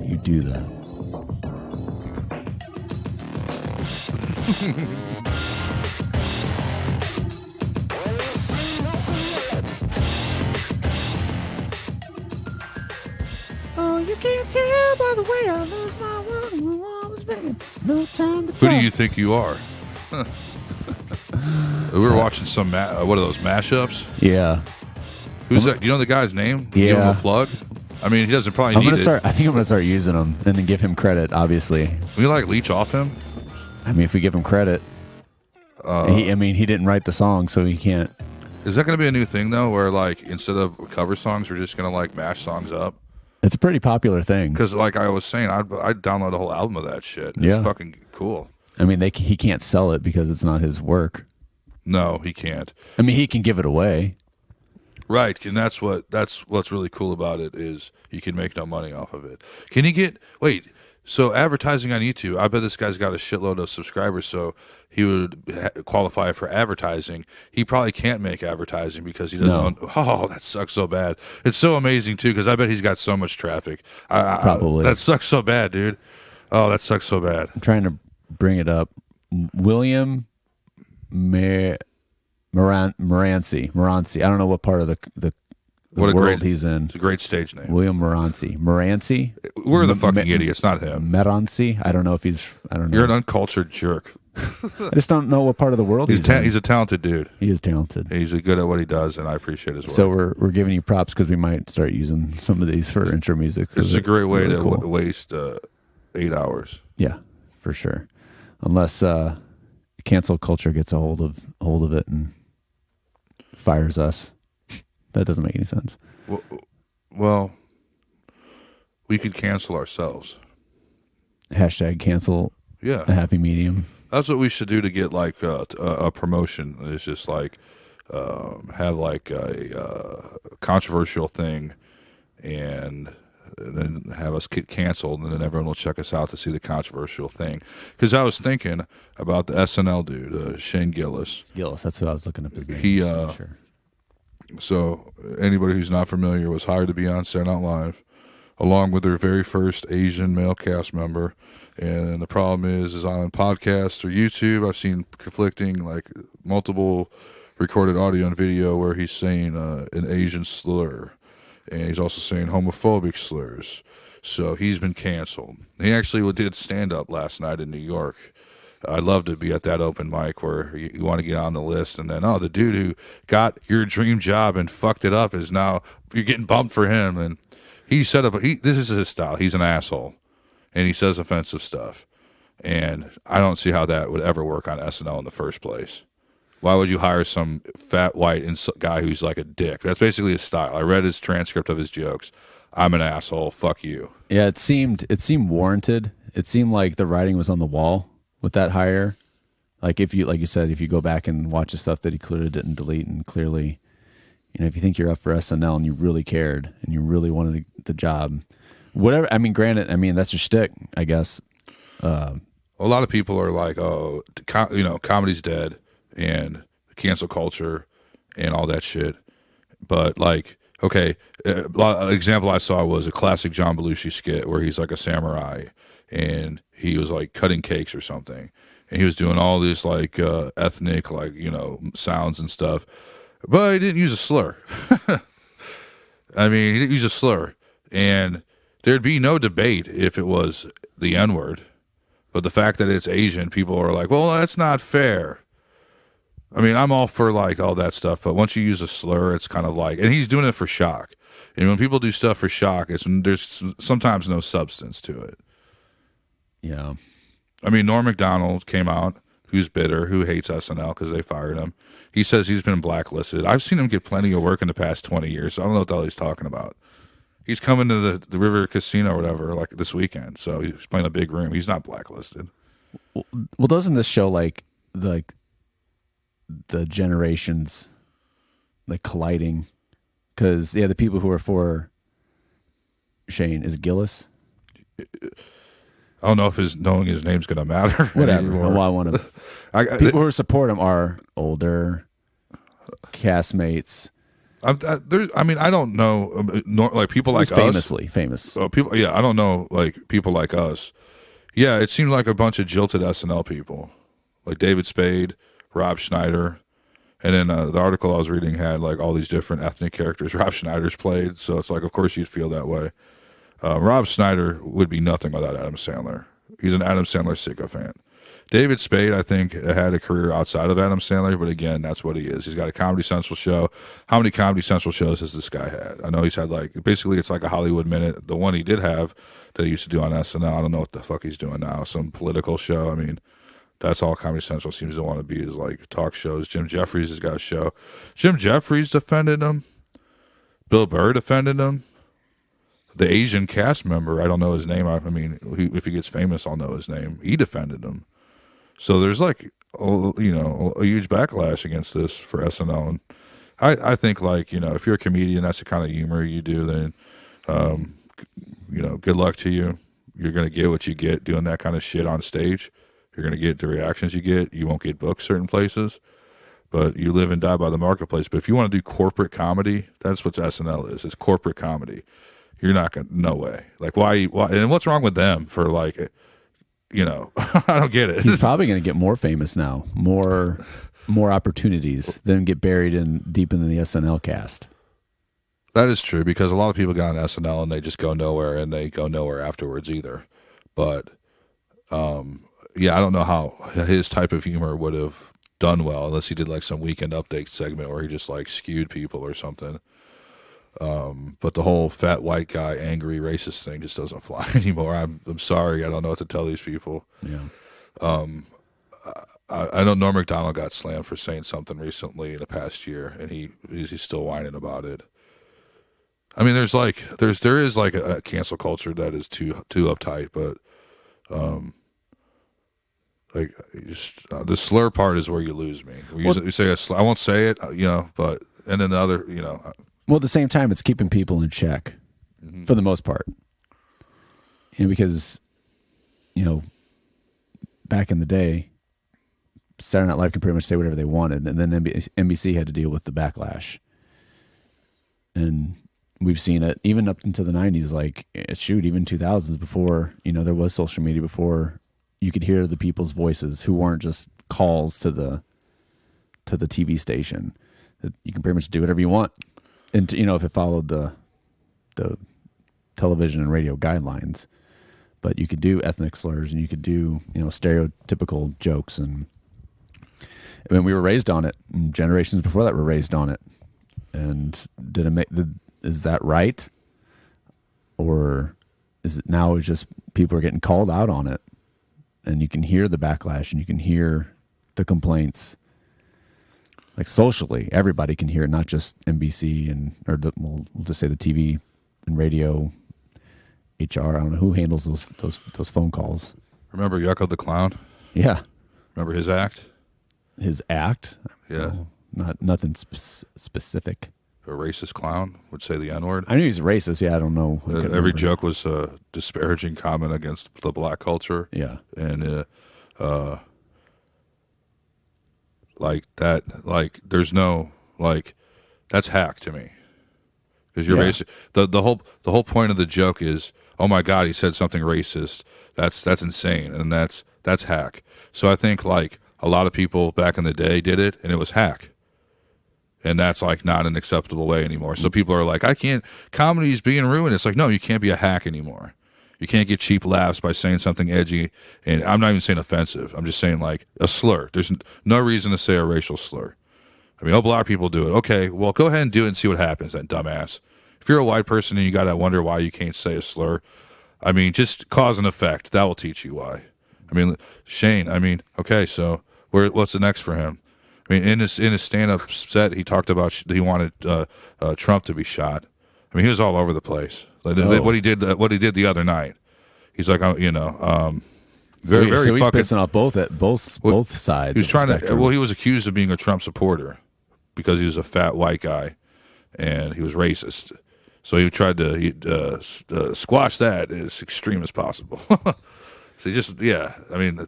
you do that. Oh, you can't tell by the way I lose my one. No time to talk. Who do you think you are? We were watching some, what are those, mashups? Yeah. Who's that? Do you know the guy's name? Yeah. Give him a plug? I mean, he doesn't probably need it. I think I'm going to start using them and then give him credit, obviously. We like leech off him? I mean, if we give him credit. He didn't write the song, so he can't. Is that going to be a new thing, though, where, like, instead of cover songs, we're just going to, like, mash songs up? It's a pretty popular thing. Because, like I was saying, I'd download a whole album of that shit. It's fucking cool. I mean, he can't sell it because it's not his work. No, he can't. I mean, he can give it away. Right, and that's what's really cool about it is you can make no money off of it. Can you get so advertising on YouTube? I bet this guy's got a shitload of subscribers, so he would qualify for advertising. He probably can't make advertising because he doesn't own. Oh, that sucks so bad. It's so amazing too because I bet he's got so much traffic. Probably that sucks so bad, dude. Oh, that sucks so bad. I'm trying to bring it up. William Moranci. I don't know what part of the world he's in. It's a great stage name. William Moranci. We're the fucking idiots, not him. Moranci. I don't know if he's. I don't know. You're an uncultured jerk. I just don't know what part of the world he's in. He's a talented dude. He is talented. He's good at what he does, and I appreciate his work. So we're giving you props because we might start using some of these for intro music. It's a great way to waste 8 hours. Yeah, for sure. Unless cancel culture gets a hold of it and fires us. That doesn't make any sense. Well, we could cancel ourselves. Hashtag cancel. Yeah, a happy medium. That's what we should do to get like a promotion. It's just like have like a controversial thing, and then have us get canceled, and then everyone will check us out to see the controversial thing. Because I was thinking about the SNL dude, Shane Gillis. That's who I was looking up his name. He sure. So anybody who's not familiar was hired to be on Saturday Night Live, along with their very first Asian male cast member. And the problem is on podcasts or YouTube, I've seen conflicting, like multiple recorded audio and video where he's saying an Asian slur, and he's also saying homophobic slurs. So he's been canceled. He actually did stand up last night in New York. I'd love to be at that open mic where you want to get on the list, and then the dude who got your dream job and fucked it up is now you're getting bumped for him. And he set up. This is his style. He's an asshole. And he says offensive stuff. And I don't see how that would ever work on SNL in the first place. Why would you hire some fat white guy who's like a dick? That's basically his style. I read his transcript of his jokes. I'm an asshole. Fuck you. Yeah, it seemed warranted. It seemed like the writing was on the wall with that hire. Like you said, if you go back and watch the stuff that he clearly didn't delete, and clearly, if you think you're up for SNL and you really cared and you really wanted the job. Whatever. I mean, granted, that's your shtick, I guess. A lot of people are like, "Oh, comedy's dead," and cancel culture, and all that shit. But like, okay, an example I saw was a classic John Belushi skit where he's like a samurai, and he was like cutting cakes or something, and he was doing all this like ethnic sounds and stuff, but he didn't use a slur. I mean, he didn't use a slur, and there'd be no debate if it was the N-word. But the fact that it's Asian, people are like, well, that's not fair. I mean, I'm all for like all that stuff, but once you use a slur, it's kind of like, and he's doing it for shock. And when people do stuff for shock, there's sometimes no substance to it. Yeah. I mean, Norm Macdonald came out, who's bitter, who hates SNL because they fired him. He says he's been blacklisted. I've seen him get plenty of work in the past 20 years, so I don't know what the hell he's talking about. He's coming to the River Casino or whatever, like this weekend. So he's playing a big room. He's not blacklisted. Well, doesn't this show like the generations like colliding? Because the people who are for Shane is Gillis. I don't know if knowing his name's going to matter. Whatever. Well, I want to. People who support him are older castmates. I mean, I don't know, like people like us. Famously famous. People, yeah, I don't know, like people like us. Yeah, it seemed like a bunch of jilted SNL people, like David Spade, Rob Schneider, and then the article I was reading had like all these different ethnic characters Rob Schneider's played. So it's like, of course, you'd feel that way. Rob Schneider would be nothing without Adam Sandler. He's an Adam Sandler sycophant. David Spade, I think, had a career outside of Adam Sandler, but again, that's what he is. He's got a Comedy Central show. How many Comedy Central shows has this guy had? I know he's had like, basically it's like a Hollywood Minute. The one he did have that he used to do on SNL, I don't know what the fuck he's doing now. Some political show. I mean, that's all Comedy Central seems to want to be, is like talk shows. Jim Jeffries has got a show. Jim Jeffries defended him. Bill Burr defended him. The Asian cast member, I don't know his name. I mean, if he gets famous, I'll know his name. He defended him. So there's like, a huge backlash against this for SNL. And I think, like, if you're a comedian, that's the kind of humor you do, then, good luck to you. You're going to get what you get doing that kind of shit on stage. You're going to get the reactions you get. You won't get booked certain places, but you live and die by the marketplace. But if you want to do corporate comedy, that's what SNL is. It's corporate comedy. You're not going to, no way. Like, why, and what's wrong with them for, like, I don't get it. He's probably going to get more famous now, more opportunities than get buried deep in the SNL cast. That is true, because a lot of people got on SNL and they just go nowhere, and they go nowhere afterwards either. But, yeah, I don't know how his type of humor would have done well unless he did like some Weekend Update segment where he just like skewed people or something. But the whole fat white guy, angry, racist thing just doesn't fly anymore. I'm sorry. I don't know what to tell these people. Yeah. I know Norm Macdonald got slammed for saying something recently in the past year, and he's still whining about it. I mean, there is like a cancel culture that is too uptight, but like just the slur part is where you lose me. You say a slur, I won't say it, but and then the other, Well, at the same time, it's keeping people in check for the most part. Because, back in the day, Saturday Night Live could pretty much say whatever they wanted, and then NBC had to deal with the backlash. And we've seen it even up into the 90s, like, even 2000s, before, there was social media, before you could hear the people's voices who weren't just calls to the TV station. That you can pretty much do whatever you want. And if it followed the television and radio guidelines, but you could do ethnic slurs and you could do stereotypical jokes, and we were raised on it, and generations before that were raised on it. And is that right, or is it now it's just people are getting called out on it, and you can hear the backlash and you can hear the complaints. Like socially, everybody can hear it, not just NBC we'll just say the TV and radio, HR. I don't know who handles those phone calls. Remember Yucko the Clown? Yeah. Remember his act? His act? Yeah. Nothing specific. A racist clown would say the N-word. I knew he's racist. Yeah, I don't know. Every joke was a disparaging comment against the black culture. Yeah. And like that, like there's no, like, that's hack to me, because you're basic. The whole point of the joke is, oh my God, he said something racist. That's insane, and that's hack. So I think like a lot of people back in the day did it, and it was hack, and that's like not an acceptable way anymore. So people are like, comedy's being ruined. It's like, no, you can't be a hack anymore. You can't get cheap laughs by saying something edgy, and I'm not even saying offensive. I'm just saying like a slur. There's no reason to say a racial slur. I mean, black people do it. Okay, well, go ahead and do it and see what happens then, dumbass. If you're a white person and you got to wonder why you can't say a slur, I mean, just cause and effect. That will teach you why. I mean, Shane, okay, so what's the next for him? I mean, in his stand-up set, he talked about he wanted Trump to be shot. I mean, he was all over the place. Like, what he did the other night. He's like, very he's fucking pissing off both sides. He was trying to. Well, he was accused of being a Trump supporter because he was a fat white guy, and he was racist. So he tried to squash that as extreme as possible. So I mean,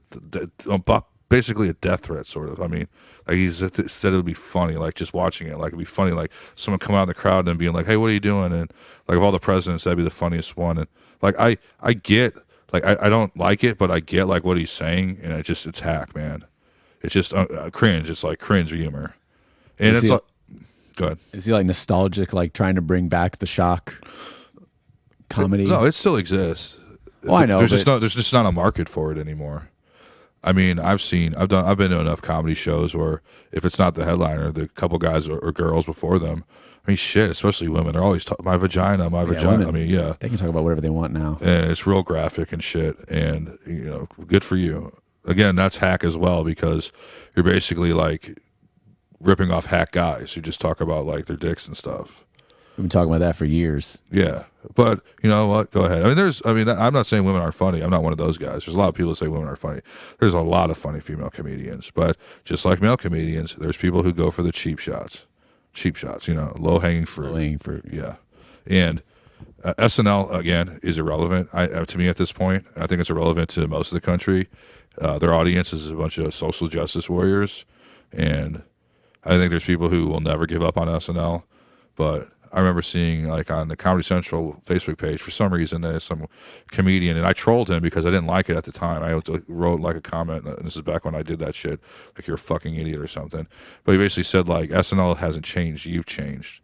basically a death threat, sort of. I mean, like he said it would be funny, like just watching it, like it'd be funny, like someone come out in the crowd and being like, "Hey, what are you doing?" And like of all the presidents, that'd be the funniest one. And like I get, like I don't like it, but I get like what he's saying, and it's hack, man. It's just cringe. It's like cringe humor, and it's like, go ahead. Is he like nostalgic, like trying to bring back the shock comedy? No, it still exists. Oh, I know. There's just not a market for it anymore. I mean, I've been to enough comedy shows where if it's not the headliner, the couple guys or girls before them, I mean, shit, especially women, they're always talking, my vagina. Women, I mean, yeah. They can talk about whatever they want now. And it's real graphic and shit. And, good for you. Again, that's hack as well, because you're basically like ripping off hack guys who just talk about like their dicks and stuff. We've been talking about that for years. Yeah. But you know what? Go ahead. I'm not saying women aren't funny. I'm not one of those guys. There's a lot of people that say women are funny. There's a lot of funny female comedians. But just like male comedians, there's people who go for the cheap shots. Low-hanging fruit. Low-hanging fruit. Yeah. And SNL, again, is irrelevant to me at this point. I think it's irrelevant to most of the country. Their audience is a bunch of social justice warriors. And I think there's people who will never give up on SNL. But I remember seeing like on the Comedy Central Facebook page, for some reason, there's some comedian, and I trolled him because I didn't like it at the time. I wrote like a comment, and this is back when I did that shit, like you're a fucking idiot or something. But he basically said like, SNL hasn't changed, you've changed.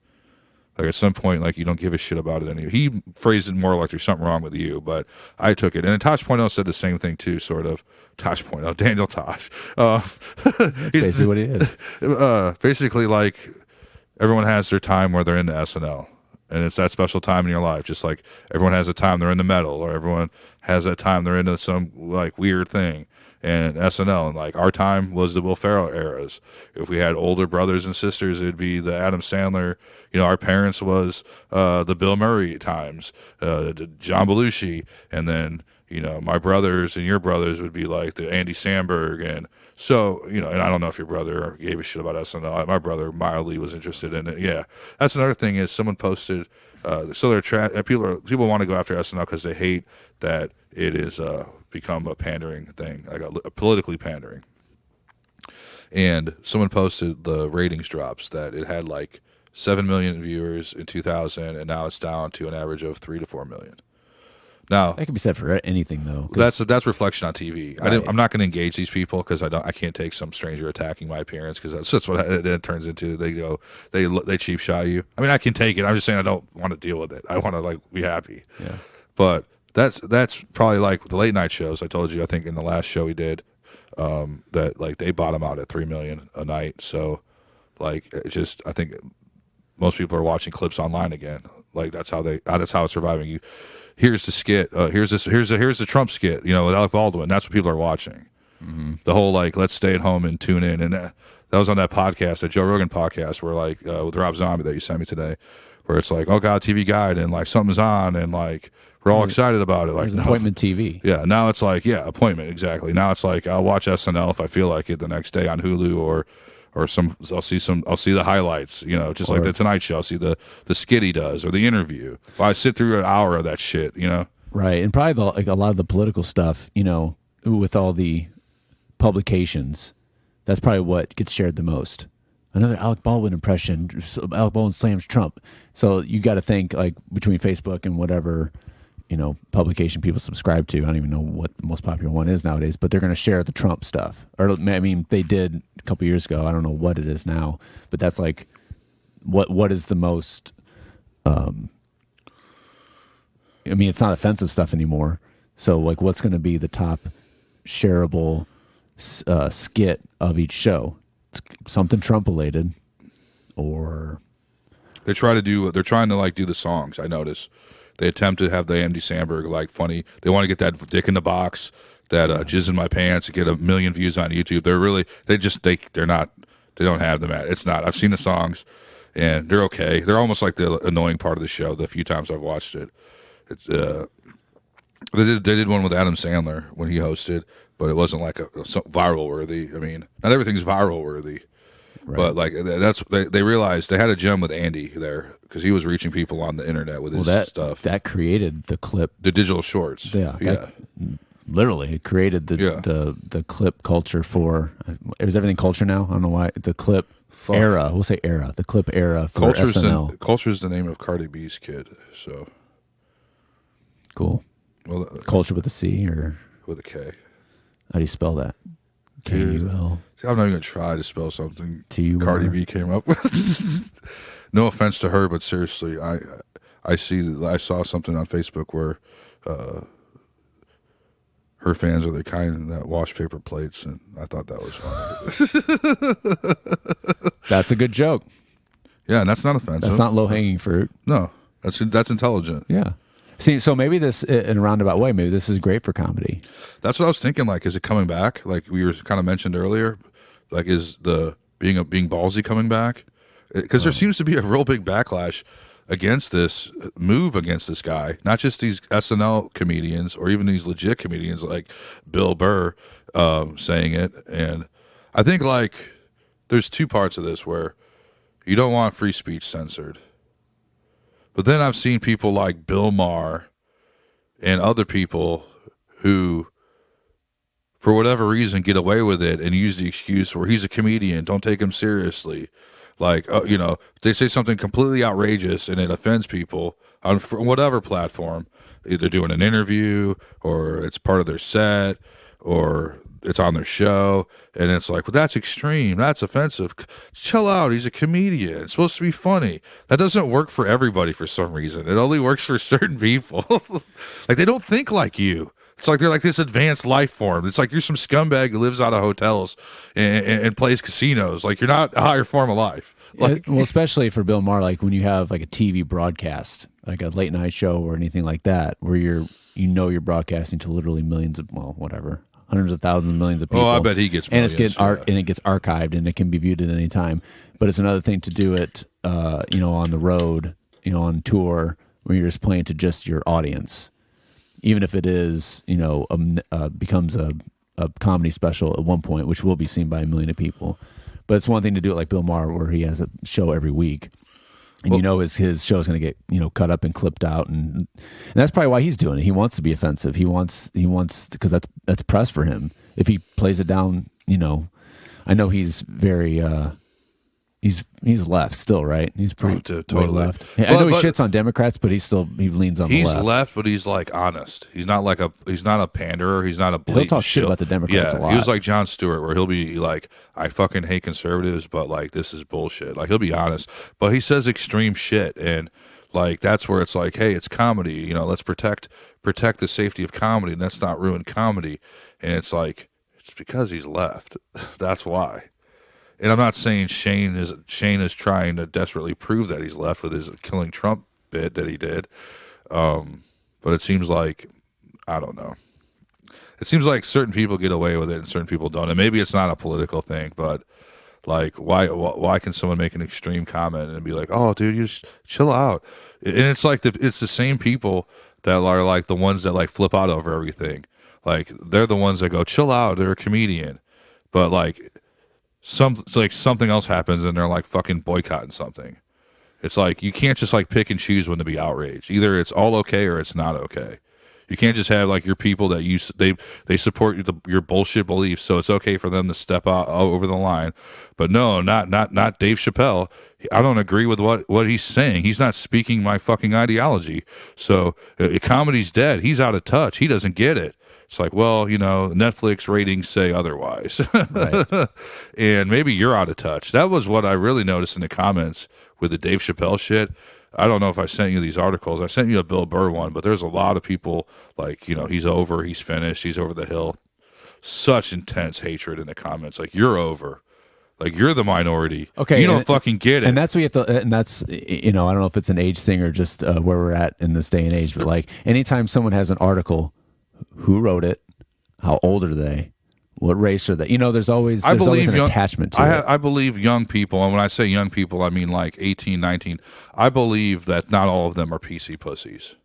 Like at some point, like you don't give a shit about it anymore. He phrased it more like there's something wrong with you, but I took it. And then Tosh.0 said the same thing too, sort of. Tosh.0, Daniel Tosh. He's basically what he is. Basically like, everyone has their time where they're into SNL, and it's that special time in your life. Just like everyone has a time they're into metal, or everyone has that time they're into some like weird thing. And SNL, and like our time was the Will Ferrell eras. If we had older brothers and sisters, it'd be the Adam Sandler. Our parents was the Bill Murray times, John Belushi, and then my brothers and your brothers would be like the Andy Samberg. And so, and I don't know if your brother gave a shit about SNL. My brother mildly was interested in it. Yeah. That's another thing is someone posted, so they're people want to go after SNL because they hate that it is become a pandering thing, like a politically pandering. And someone posted the ratings drops, that it had like 7 million viewers in 2000, and now it's down to an average of 3 to 4 million. Now that can be said for anything, though. That's reflection on TV. Right. I'm not going to engage these people because I can't take some stranger attacking my appearance, because that's what it turns into. They cheap shot you. I mean, I can take it. I'm just saying I don't want to deal with it. I want to like be happy. Yeah. But that's probably like the late night shows. I told you, I think in the last show we did, that like they bottom out at 3 million a night. So like I think most people are watching clips online again. Like that's how it's surviving. You. Here's the skit. Here's the Trump skit. With Alec Baldwin. That's what people are watching. Mm-hmm. The whole like, let's stay at home and tune in. And that was on that podcast, that Joe Rogan podcast, where like with Rob Zombie that you sent me today, where it's like, oh God, TV Guide, and like something's on, and like we're all excited about it. Like appointment TV. Yeah. Now it's like, yeah, appointment, exactly. Now it's like I'll watch SNL if I feel like it the next day on Hulu, or I'll see the highlights, just like the Tonight Show. I'll see the skit he does, or the interview. Well, I sit through an hour of that shit, Right, and probably a lot of the political stuff, with all the publications, that's probably what gets shared the most. Another Alec Baldwin impression. Alec Baldwin slams Trump. So you got to think like between Facebook and whatever, publication people subscribe to. I don't even know what the most popular one is nowadays, but they're going to share the Trump stuff. Or I mean, they did a couple years ago. I don't know what it is now, but that's like what is the most. I mean, it's not offensive stuff anymore. So like, what's going to be the top shareable skit of each show? It's something Trump related, or they're trying to like do the songs. I notice. They attempt to have the Andy Samberg like funny. They want to get that dick in the box, that jizz in my pants, get 1 million views on YouTube. They don't have them at. It's not. I've seen the songs, and they're okay. They're almost like the annoying part of the show. The few times I've watched it, it's they did one with Adam Sandler when he hosted, but it wasn't like a viral worthy. I mean, not everything's viral worthy. Right. But like they realized they had a gem with Andy there, because he was reaching people on the internet with his stuff. That created the clip, the digital shorts. Yeah. literally, it created the clip culture for. Is everything culture now? I don't know why the clip era. We'll say era. The clip era for SNL. Culture's the name of Cardi B's kid. So cool. Well, culture with a C or with a K. How do you spell that? K-U-L. I'm not even gonna try to spell something T-U-R. Cardi B came up with. No offense to her, but seriously, I saw something on Facebook where her fans are the kind that wash paper plates, and I thought that was funny. That's a good joke. Yeah, and that's not offensive. That's not low hanging fruit. No, that's intelligent. Yeah. See, so maybe this, in a roundabout way, maybe this is great for comedy. That's what I was thinking. Like, is it coming back? Like we were kind of mentioned earlier. Like, is the being ballsy coming back? Because there seems to be a real big backlash against this guy. Not just these SNL comedians or even these legit comedians like Bill Burr saying it. And I think like there's two parts of this where you don't want free speech censored. But then I've seen people like Bill Maher and other people who, for whatever reason, get away with it and use the excuse where he's a comedian, don't take him seriously. Like, they say something completely outrageous and it offends people on whatever platform. Either doing an interview or it's part of their set or it's on their show. And it's like, well, that's extreme. That's offensive. Chill out. He's a comedian. It's supposed to be funny. That doesn't work for everybody for some reason. It only works for certain people. Like, they don't think like you. It's like they're like this advanced life form. It's like you're some scumbag who lives out of hotels and plays casinos. Like, you're not a higher form of life. Like, well, especially for Bill Maher, like when you have like a TV broadcast, like a late night show or anything like that, where you're broadcasting to literally millions of, well, whatever, hundreds of thousands, millions of people. Oh, I bet he gets millions. And it gets archived and it can be viewed at any time. But it's another thing to do it, on the road, on tour, where you're just playing to just your audience. Even if it is, becomes a comedy special at one point, which will be seen by a million of people. But it's one thing to do it like Bill Maher, where he has a show every week, and his show is going to get cut up and clipped out, and that's probably why he's doing it. He wants to be offensive. He wants because that's press for him. If he plays it down, I know he's very. He's left still, right? He's pretty totally left. Yeah, I know he shits on Democrats, but he leans on the left. He's left, but he's like honest. He's not a panderer. He's not a blatant. He'll talk shit about the Democrats a lot. He was like Jon Stewart, where he'll be like, I fucking hate conservatives, but like this is bullshit. Like, he'll be honest, but he says extreme shit, and like that's where it's like, hey, it's comedy. Let's protect the safety of comedy, and let's not ruin comedy. And it's like, it's because he's left. That's why. And I'm not saying Shane is trying to desperately prove that he's left with his killing Trump bit that he did. But it seems like, I don't know. It seems like certain people get away with it and certain people don't. And maybe it's not a political thing, but like, why can someone make an extreme comment and be like, oh, dude, you just chill out? And it's like it's the same people that are like the ones that like flip out over everything. Like, they're the ones that go, chill out. They're a comedian. But like, something else happens and they're like fucking boycotting something. It's like you can't just like pick and choose when to be outraged. Either it's all okay or it's not okay. You can't just have like your people that they support your bullshit beliefs, so it's okay for them to step out over the line. But no, not Dave Chappelle. I don't agree with what he's saying. He's not speaking my fucking ideology. So comedy's dead. He's out of touch. He doesn't get it. It's like, well, Netflix ratings say otherwise. Right. And maybe you're out of touch. That was what I really noticed in the comments with the Dave Chappelle shit. I don't know if I sent you these articles. I sent you a Bill Burr one, but there's a lot of people like, he's over, he's finished, he's over the hill. Such intense hatred in the comments. Like, you're over. Like, you're the minority. Okay. You don't fucking get it. And that's what you have to, and that's, I don't know if it's an age thing or just where we're at in this day and age, but like anytime someone has an article, who wrote it? How old are they? What race are they? There's always an attachment to it. I believe young people, and when I say young people, I mean like 18, 19. I believe that not all of them are PC pussies.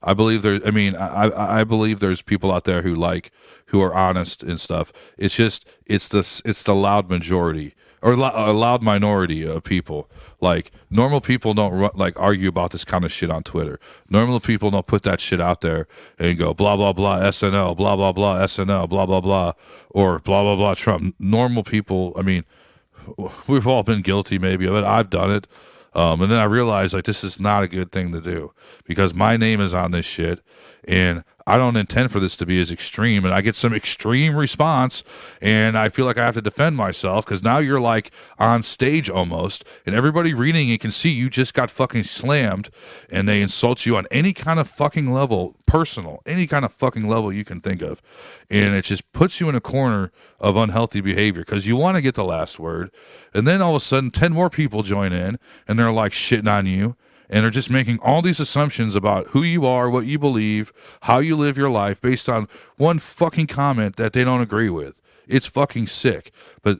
I believe I believe there's people out there who are honest and stuff. It's just it's the loud majority or a loud minority of people. Like normal people don't like argue about this kind of shit on Twitter. Normal people don't put that shit out there and go blah blah blah SNL, blah blah blah SNL, blah blah blah, or blah blah blah Trump. Normal people, I mean, we've all been guilty maybe of it. I've done it. And then I realized like this is not a good thing to do because my name is on this shit and I don't intend for this to be as extreme, and I get some extreme response, and I feel like I have to defend myself because now you're like on stage almost, and everybody reading it can see you just got fucking slammed, and they insult you on any kind of fucking level, personal, any kind of fucking level you can think of, and it just puts you in a corner of unhealthy behavior because you want to get the last word, and then all of a sudden 10 more people join in, and they're like shitting on you. And are just making all these assumptions about who you are, what you believe, how you live your life based on one fucking comment that they don't agree with. It's fucking sick. But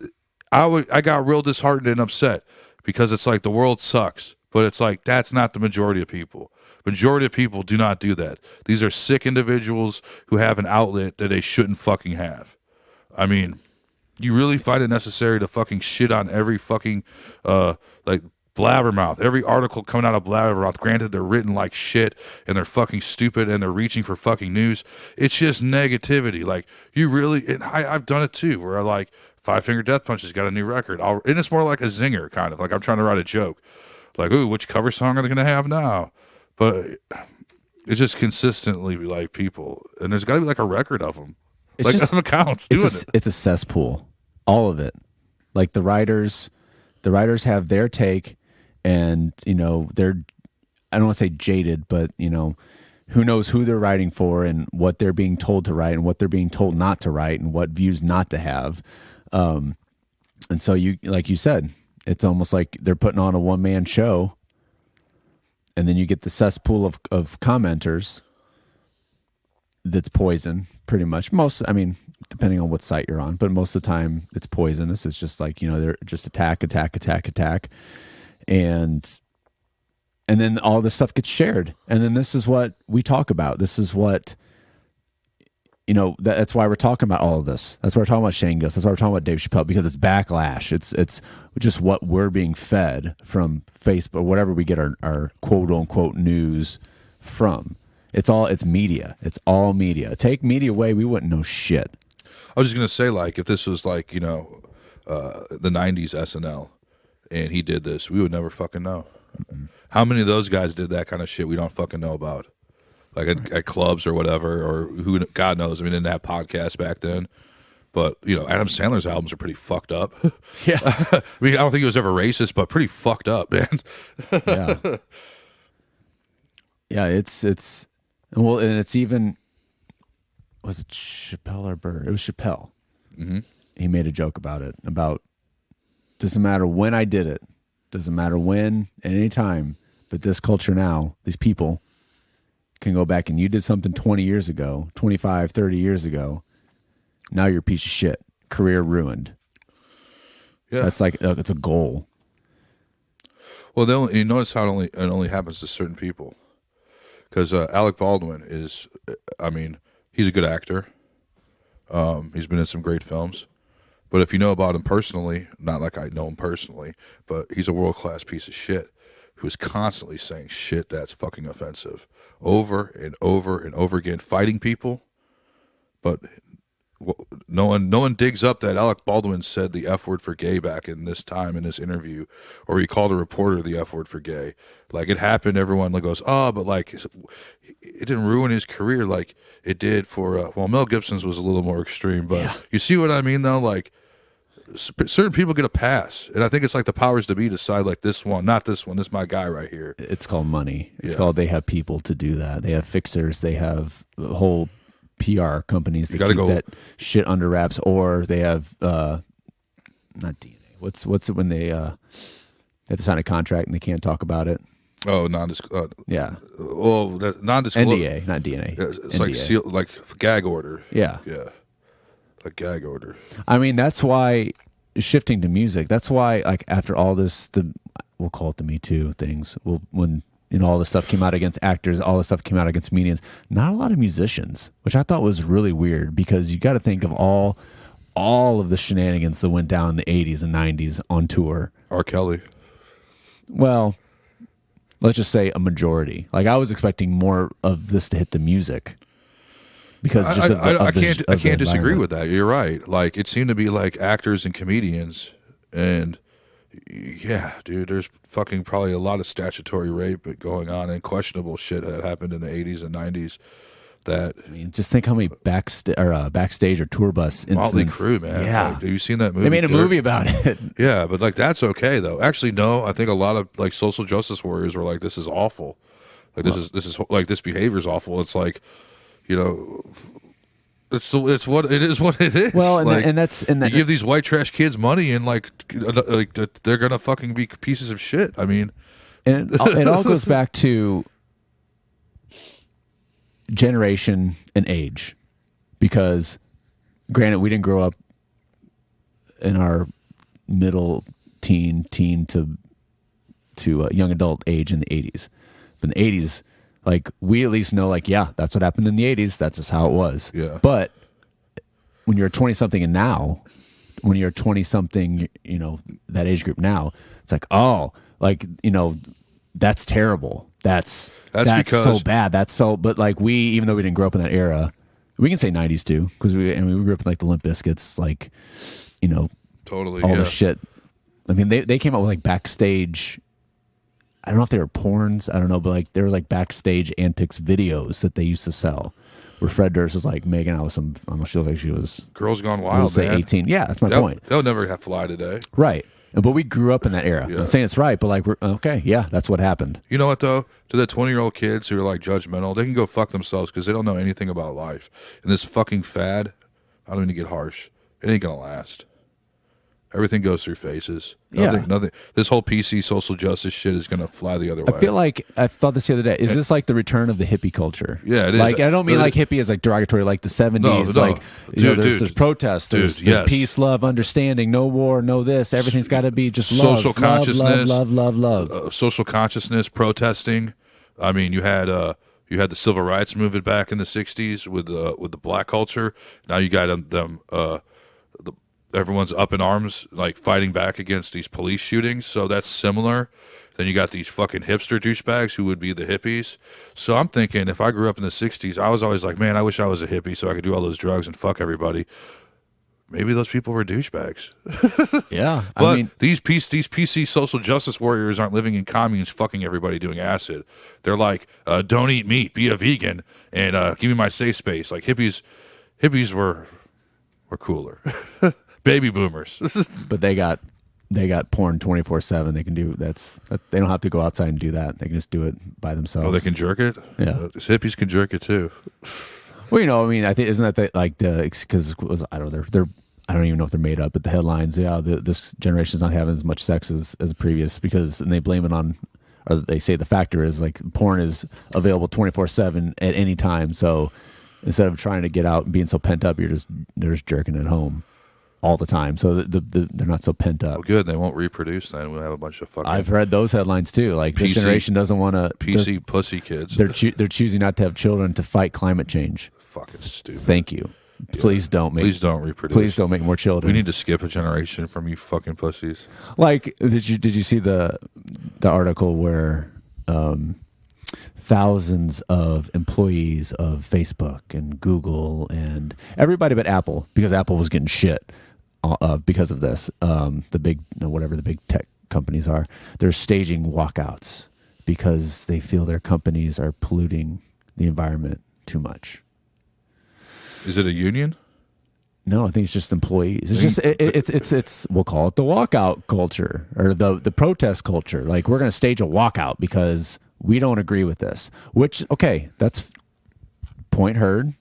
I got real disheartened and upset because it's like the world sucks. But it's like that's not the majority of people. Majority of people do not do that. These are sick individuals who have an outlet that they shouldn't fucking have. I mean, you really find it necessary to fucking shit on every fucking like blabbermouth, every article coming out of blabbermouth. Granted, they're written like shit and they're fucking stupid and they're reaching for fucking news. It's just negativity. Like you really, and I've done it too, where I like Five Finger Death Punch has got a new record. And it's more like a zinger, kind of like I'm trying to write a joke. Like, ooh, which cover song are they going to have now? But it's just consistently like people, and there's got to be like a record of them. It's like just some accounts doing it. It's a cesspool, all of it. Like the writers have their take. And, you know, they're, I don't want to say jaded, but, you know, who knows who they're writing for and what they're being told to write and what they're being told not to write and what views not to have. And so you, like you said, it's almost like they're putting on a one-man show and then you get the cesspool of commenters that's poison pretty much. Most, I mean, depending on what site you're on, but most of the time it's poisonous. It's just like, you know, they're just attack. And then all this stuff gets shared. And then this is what we talk about. This is what, you know, that's why we're talking about all of this. That's why we're talking about Shane Gillis. That's why we're talking about Dave Chappelle, because it's backlash. It's just what we're being fed from Facebook, whatever we get our quote unquote news from. It's media. It's all media. Take media away, we wouldn't know shit. I was just going to say, like, if this was like, you know, the 90s SNL, and he did this, we would never fucking know. Mm-hmm. How many of those guys did that kind of shit we don't fucking know about? Like at clubs or whatever, or who, God knows. I mean, they didn't have podcasts back then. But, you know, Adam Sandler's albums are pretty fucked up. Yeah. I mean, I don't think he was ever racist, but pretty fucked up, man. Yeah. Yeah, it's, well, and it's even, was it Chappelle or Burr? It was Chappelle. Mm-hmm. He made a joke about it, doesn't matter when I did it. Doesn't matter when, at any time. But this culture now, these people can go back and you did something 20 years ago, 25, 30 years ago. Now you're a piece of shit. Career ruined. Yeah. That's like, it's a goal. Well, you notice how it only happens to certain people. Because Alec Baldwin is, I mean, he's a good actor. He's been in some great films. But if you know about him personally, not like I know him personally, but he's a world-class piece of shit who's constantly saying shit that's fucking offensive over and over and over again, fighting people. But no one digs up that Alec Baldwin said the F word for gay back in this time in this interview, or he called a reporter the F word for gay. Like it happened, everyone goes, oh, but like it didn't ruin his career like it did for, well, Mel Gibson's was a little more extreme, but yeah. You see what I mean though? Like certain people get a pass, and I think it's like the powers to be decide like this one, not this one, this is my guy right here. It's called money. It's called, they have people to do that. They have fixers. They have whole PR companies that keep that shit under wraps, or they have not DNA. What's it when they have to sign a contract and they can't talk about it? Oh, yeah. Well, non-disclosure. NDA, not DNA. It's NDA. like like gag order. Yeah. Like gag order. I mean, that's why shifting to music. That's why, like, after all this, we'll call it the Me Too things. When all the stuff came out against actors, all the stuff came out against comedians. Not a lot of musicians, which I thought was really weird, because you got to think of all all of the shenanigans that went down in the 80s and 90s on tour. R. Kelly. Well, let's just say a majority. Like, I was expecting more of this to hit the music. Because I can't disagree with that. You're right. Like, it seemed to be like actors and comedians, and yeah, dude, there's fucking probably a lot of statutory rape going on and questionable shit that happened in the 80s and 90s. That, I mean, just think how many backstage or tour bus incidents. Motley Crue, man. Yeah, like, have you seen that movie? They made a movie about it. Yeah, but like, that's okay though. Actually, no. I think a lot of like social justice warriors were like, "This is awful. Like, this is like, this behavior is awful." It's like, you know, it's what it is. What it is. Well, like, you give these white trash kids money, and like they're gonna fucking be pieces of shit. I mean, and it all goes back to generation and age, because granted, we didn't grow up in our middle teen to young adult age in the 80s. But in the 80s, like, we at least know, like, yeah, that's what happened in the 80s. That's just how it was. Yeah. But when you're 20-something and now, when you're 20-something, you know, that age group now, it's like, oh, like, you know, that's terrible. That's because, so bad. That's so, but like, we, even though we didn't grow up in that era, we can say 90s too, because we grew up in like the Limp Bizkits, like, you know, totally all the shit. I mean, they came out with like backstage, I don't know if they were porns, I don't know, but like there was like backstage antics videos that they used to sell, where Fred Durst was like making out with some, I don't know, she looked like she was Girls Gone Wild, we'll say 18. Yeah, that's my point. They'll never have fly today. Right. But we grew up in that era. Yeah. I'm not saying it's right, but like, we're okay. Yeah, that's what happened. You know what though? To the 20-year-old kids who are like judgmental, they can go fuck themselves because they don't know anything about life. And this fucking fad, I don't mean to get harsh, it ain't gonna last. Everything goes through phases. Nothing. This whole PC social justice shit is gonna fly the other way. I feel like I thought this the other day. Is this like the return of the hippie culture? Yeah, it is. Like, I don't mean like hippie as like derogatory, like the 70s. No. Like, you know, there's protests, there's yes. peace, love, understanding, no war, no this. Everything's got to be just love, social consciousness, love. Social consciousness, protesting. I mean, you had the civil rights movement back in the 60s with the black culture. Now you got them. Everyone's up in arms, like fighting back against these police shootings. So that's similar. Then you got these fucking hipster douchebags who would be the hippies. So I'm thinking, if I grew up in the 60s, I was always like, man, I wish I was a hippie so I could do all those drugs and fuck everybody. Maybe those people were douchebags. Yeah. But I mean, these PC social justice warriors aren't living in communes fucking everybody doing acid. They're like, don't eat meat, be a vegan, and give me my safe space. Like, hippies were cooler. Baby boomers. but they got porn 24/7. They can do they don't have to go outside and do that. They can just do it by themselves. Oh, they can jerk it? Yeah. Hippies can jerk it too. Well, you know, I mean, I think, isn't that like because I don't know, they're I don't even know if they're made up, but the headlines, yeah, this generation's not having as much sex as previous, because, and they blame it on, or they say the factor is like porn is available 24/7 at any time. So instead of trying to get out and being so pent up, they're just jerking at home all the time. So they're not so pent up. Oh, good. They won't reproduce then. We'll have a bunch of fucking... I've read those headlines too. Like, this generation doesn't want to... PC pussy kids. They're choosing not to have children to fight climate change. Fucking stupid. Thank you. Yeah. Please don't reproduce. Please don't make more children. We need to skip a generation from you fucking pussies. Like, did you see the article where thousands of employees of Facebook and Google and everybody but Apple, because Apple was getting shit because of this, the big, whatever the big tech companies are, they're staging walkouts because they feel their companies are polluting the environment too much. Is it a union? No, I think it's just employees. It's we'll call it the walkout culture, or the protest culture. Like, we're going to stage a walkout because we don't agree with this. Which, okay, that's point heard.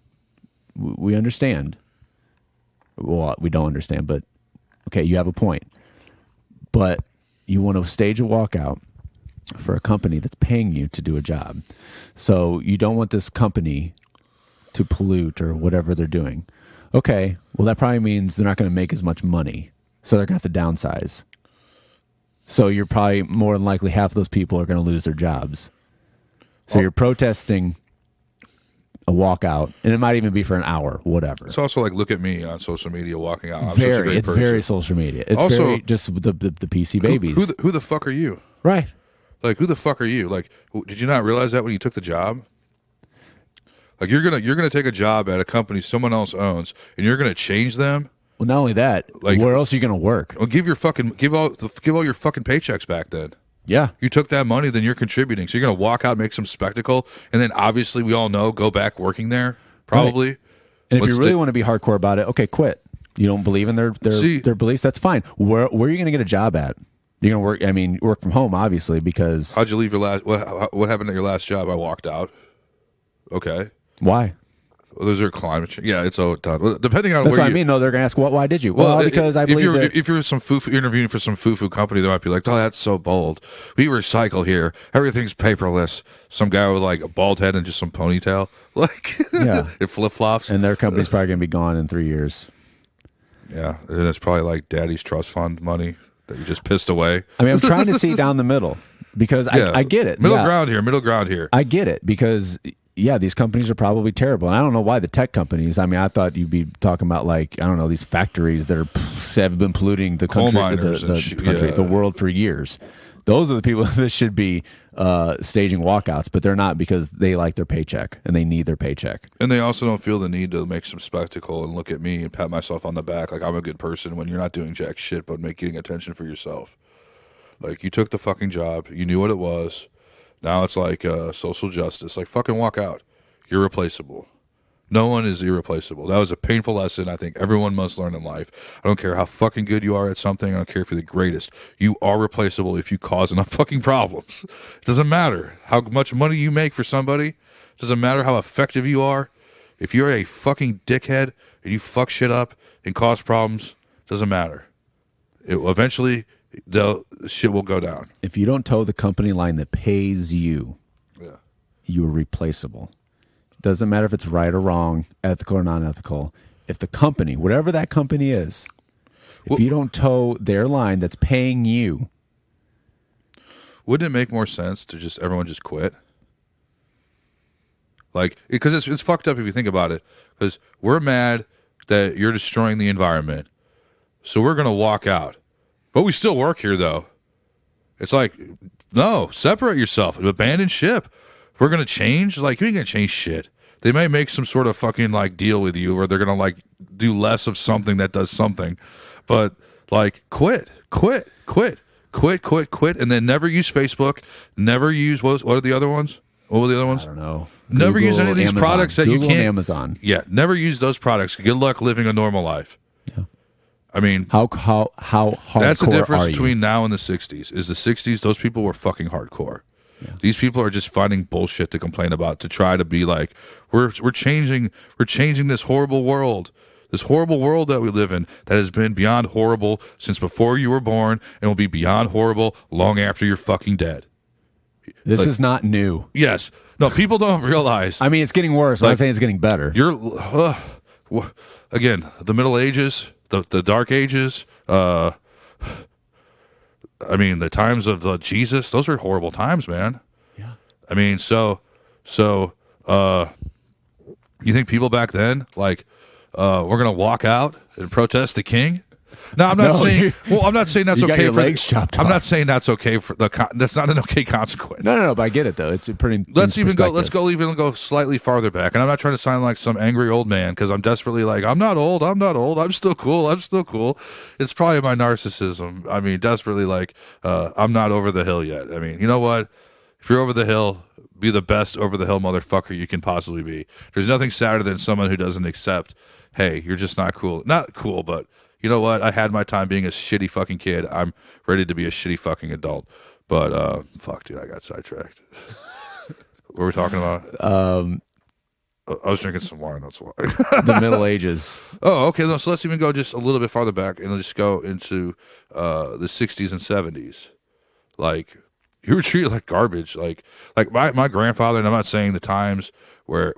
We understand. Well, we don't understand, but okay, you have a point. But you want to stage a walkout for a company that's paying you to do a job. So you don't want this company to pollute or whatever they're doing. Okay, well, that probably means they're not going to make as much money, so they're going to have to downsize. So you're probably more than likely half of those people are going to lose their jobs. So you're protesting a walkout, and it might even be for an hour, whatever. It's also like, look at me on social media walking out. I'm such a great person. Very social media. It's also, very just the PC babies. Who the fuck are you? Right. Like, who the fuck are you? Like, did you not realize that when you took the job? Like, you're gonna take a job at a company someone else owns, and you're gonna change them. Well, not only that, like, where else are you gonna work? Well, give all your fucking paychecks back then. Yeah. You took that money, then you're contributing. So you're going to walk out, make some spectacle, and then obviously we all know, go back working there, probably. Right. And if you really want to be hardcore about it, okay, quit. You don't believe in their beliefs, that's fine. Where are you going to get a job at? You're going to work from home, obviously, because... How'd you leave your last... What happened at your last job? I walked out. Okay. Why? Well, those are climate change. Yeah, it's all done. Well, depending on that's where what I mean. No, they're going to ask, why did you? Well, because I believe if you're some interviewing for some foo-foo company, they might be like, oh, that's so bold. We recycle here. Everything's paperless. Some guy with like a bald head and just some ponytail. Like, yeah. It flip-flops. And their company's probably going to be gone in 3 years. Yeah, and it's probably like daddy's trust fund money that you just pissed away. I mean, I'm trying to see down the middle because I get it. Middle ground here. I get it because... Yeah, these companies are probably terrible. And I don't know why the tech companies, I mean, I thought you'd be talking about like, I don't know, these factories that have been polluting the country, the world for years. Those are the people that should be staging walkouts, but they're not because they like their paycheck and they need their paycheck. And they also don't feel the need to make some spectacle and look at me and pat myself on the back like I'm a good person when you're not doing jack shit but getting attention for yourself. Like, you took the fucking job. You knew what it was. Now it's like social justice. Like, fucking walk out. You're replaceable. No one is irreplaceable. That was a painful lesson I think everyone must learn in life. I don't care how fucking good you are at something. I don't care if you're the greatest. You are replaceable if you cause enough fucking problems. It doesn't matter how much money you make for somebody. It doesn't matter how effective you are. If you're a fucking dickhead and you fuck shit up and cause problems, it doesn't matter. Eventually... the shit will go down. If you don't toe the company line that pays you, you're replaceable. Doesn't matter if it's right or wrong, ethical or non-ethical. If the company, whatever that company is, if you don't toe their line that's paying you, wouldn't it make more sense to everyone just quit? Like, because it's fucked up if you think about it. Because we're mad that you're destroying the environment, so we're gonna walk out. But we still work here, though. It's like, no, separate yourself. Abandon ship. We're going to change. Like, you ain't going to change shit. They may make some sort of fucking, like, deal with you where they're going to, like, do less of something that does something. But, like, quit. And then never use Facebook. Never use, what are the other ones? What were the other ones? I don't know. Never use any of these Amazon. products that Google you can't. And Amazon. Yeah, never use those products. Good luck living a normal life. Yeah. I mean, how hardcore that's the difference are you? between now and the 60s. Is the 60s, those people were fucking hardcore. Yeah. These people are just finding bullshit to complain about to try to be like, we're changing this horrible world. This horrible world that we live in that has been beyond horrible since before you were born and will be beyond horrible long after you're fucking dead. This is not new. Yes. No, people don't realize. I mean, it's getting worse. I'm not saying it's getting better. Again, the Middle Ages, the Dark Ages, I mean, the times of Jesus, those are horrible times, man. Yeah. I mean, so you think people back then, like, we're going to walk out and protest the king? No, I'm not saying. Well, I'm not saying that's okay. I'm not saying that's okay for that's not an okay consequence. No. But I get it though. It's a pretty. Let's go slightly farther back. And I'm not trying to sound like some angry old man because I'm desperately like I'm not old. I'm still cool. It's probably my narcissism. I mean, desperately like I'm not over the hill yet. I mean, you know what? If you're over the hill, be the best over the hill motherfucker you can possibly be. There's nothing sadder than someone who doesn't accept. Hey, you're just not cool. Not cool, but. You know what? I had my time being a shitty fucking kid. I'm ready to be a shitty fucking adult. But, fuck, dude, I got sidetracked. What were we talking about? I was drinking some wine, that's why. The Middle Ages. Oh, okay. So let's even go just a little bit farther back and just go into the 60s and 70s. Like, you were treated like garbage. Like my grandfather, and I'm not saying the times where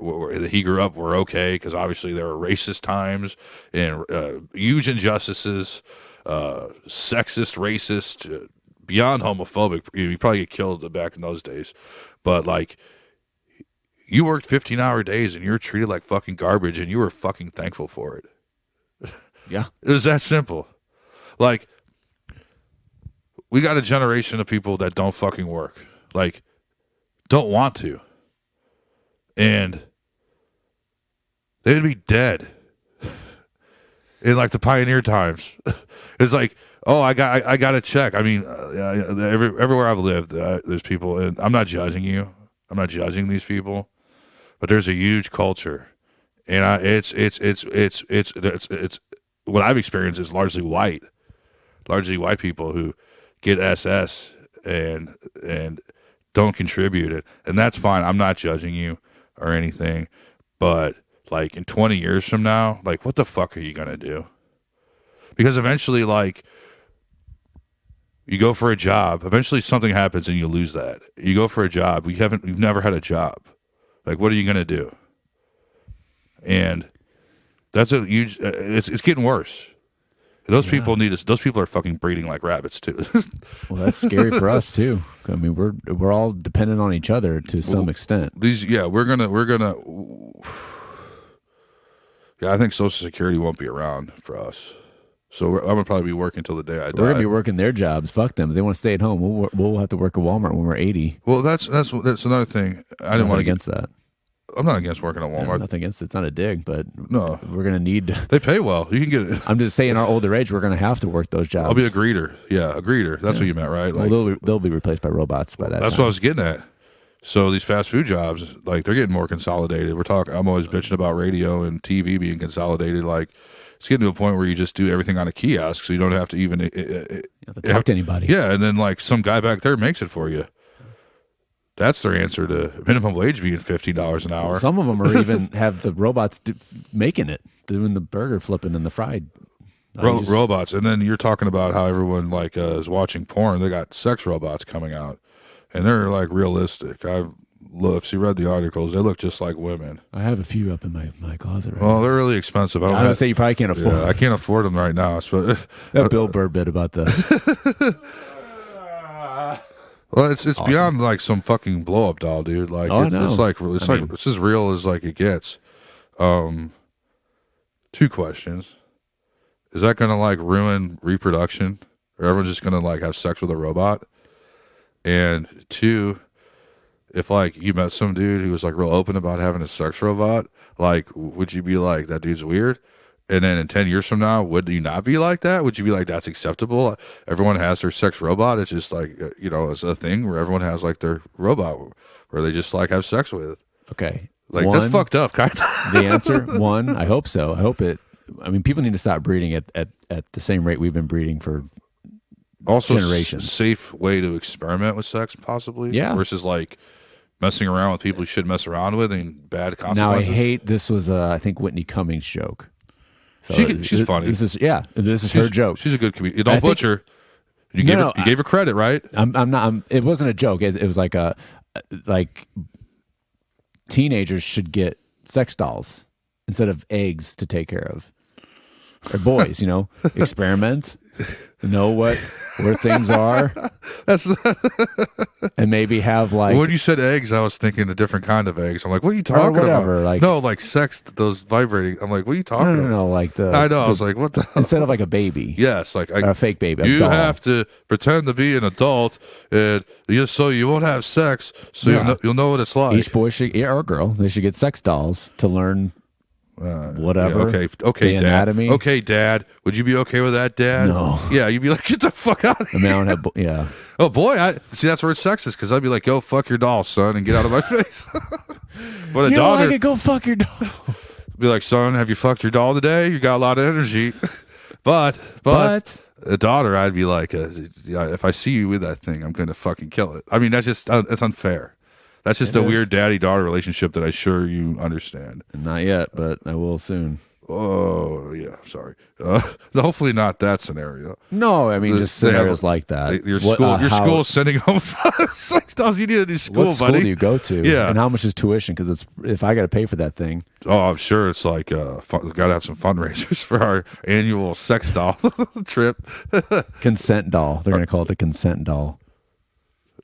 he grew up were okay, because obviously there were racist times and huge injustices, sexist, racist, beyond homophobic. You probably get killed back in those days. But, like, You worked 15-hour days and you're treated like fucking garbage and you were fucking thankful for it. Yeah. It was that simple. Like, we got a generation of people that don't fucking work. Like, don't want to. And they'd be dead in like the pioneer times. It's like, oh, I got a check. I mean, everywhere I've lived, there's people, and I'm not judging you. I'm not judging these people, but there's a huge culture, and it's what I've experienced is largely white people who get SS and don't contribute it, and that's fine. I'm not judging you or anything, but like in 20 years from now, like what the fuck are you gonna do? Because eventually, like, you go for a job, eventually something happens and you lose that. You go for a job, you've never had a job. Like, what are you gonna do? And that's a huge. It's getting worse. Those people those people are fucking breeding like rabbits too. Well, that's scary for us too. I mean, we're all dependent on each other to some extent. We're gonna. Yeah, I think Social Security won't be around for us. So I'm gonna probably be working till the day I die. We're gonna be working their jobs. Fuck them. If they want to stay at home, we'll have to work at Walmart when we're 80. Well, that's another thing. I didn't want to against that. I'm not against working at Walmart. Yeah, nothing against it. It's not a dig, but no, we're gonna need. They pay well. You can get it. I'm just saying, our older age, we're gonna have to work those jobs. I'll be a greader. Yeah, a greeter. That's what you meant, right? Like, well, they'll be replaced by robots by that. That's time. what I was getting at. So these fast food jobs, like, they're getting more consolidated. I'm always bitching about radio and TV being consolidated. Like, it's getting to a point where you just do everything on a kiosk, so you don't have to even you have to talk to anybody. Yeah, and then like some guy back there makes it for you. That's their answer to minimum wage being $15 an hour. Some of them are even have the robots making it, doing the burger flipping and the fried. Robots. And then you're talking about how everyone like is watching porn. They got sex robots coming out, and they're like realistic. If you read the articles, they look just like women. I have a few up in my closet right Well, now. they're really expensive. I would say you probably can't afford them. I can't afford them right now. So, that Bill Burr bit about the... Well, it's awesome. Beyond like some fucking blow up doll, dude. Like it's as real as like it gets. 2 questions: is that gonna like ruin reproduction, or everyone's just gonna like have sex with a robot? And 2, if like you met some dude who was like real open about having a sex robot, like would you be like, that dude's weird? And then in 10 years from now, would you not be like that? Would you be like, that's acceptable? Everyone has their sex robot. It's just like, it's a thing where everyone has like their robot where they just like have sex with. Okay. Like, that's fucked up, kind of. The answer, 1, I hope so. I hope it. I mean, people need to stop breeding at the same rate we've been breeding for also generations. Safe way to experiment with sex, possibly. Yeah. Versus like messing around with people you shouldn't mess around with and bad consequences. Now, I hate, this was, I think, Whitney Cummings' joke. So she's funny. This is her joke. She's a good comedian. Don't butcher. You gave her credit, right? I'm not. It wasn't a joke. It was like teenagers should get sex dolls instead of eggs to take care of. Or boys, experiment, know where things are. And maybe have like. When you said eggs, I was thinking a different kind of eggs. I'm like, what are you talking about? Like, no, like sex, those vibrating. I'm like, what are you talking about? No, like the. I know. I was like, what the? Instead of like a baby. Yes, like a fake baby. You have to pretend to be an adult, and so you won't have sex. So you'll know what it's like. Each boy or girl, they should get sex dolls to learn. Whatever. Yeah, okay, the Dad. Anatomy. Okay, Dad. Would you be okay with that, Dad? No. Yeah, you'd be like, get the fuck out of here. I mean, I don't have. Yeah. Oh boy, see that's where it's sexist, because I'd be like, go fuck your doll, son, and get out of my face. But you don't like it? Go fuck your doll. Be like, son, have you fucked your doll today? You got a lot of energy. But a daughter, I'd be like, if I see you with that thing, I'm gonna fucking kill it. I mean, that's just that's unfair. That's just a weird daddy-daughter relationship that I'm sure you understand. Not yet, but I will soon. Oh, yeah, sorry. Hopefully not that scenario. No, I mean, just scenarios like that. Your school is sending home $6. You need a new school, what school do you go to? Yeah. And how much is tuition? Because if I got to pay for that thing. Oh, I'm sure it's like, got to have some fundraisers for our annual sex doll trip. Consent doll. They're going to call it the consent doll.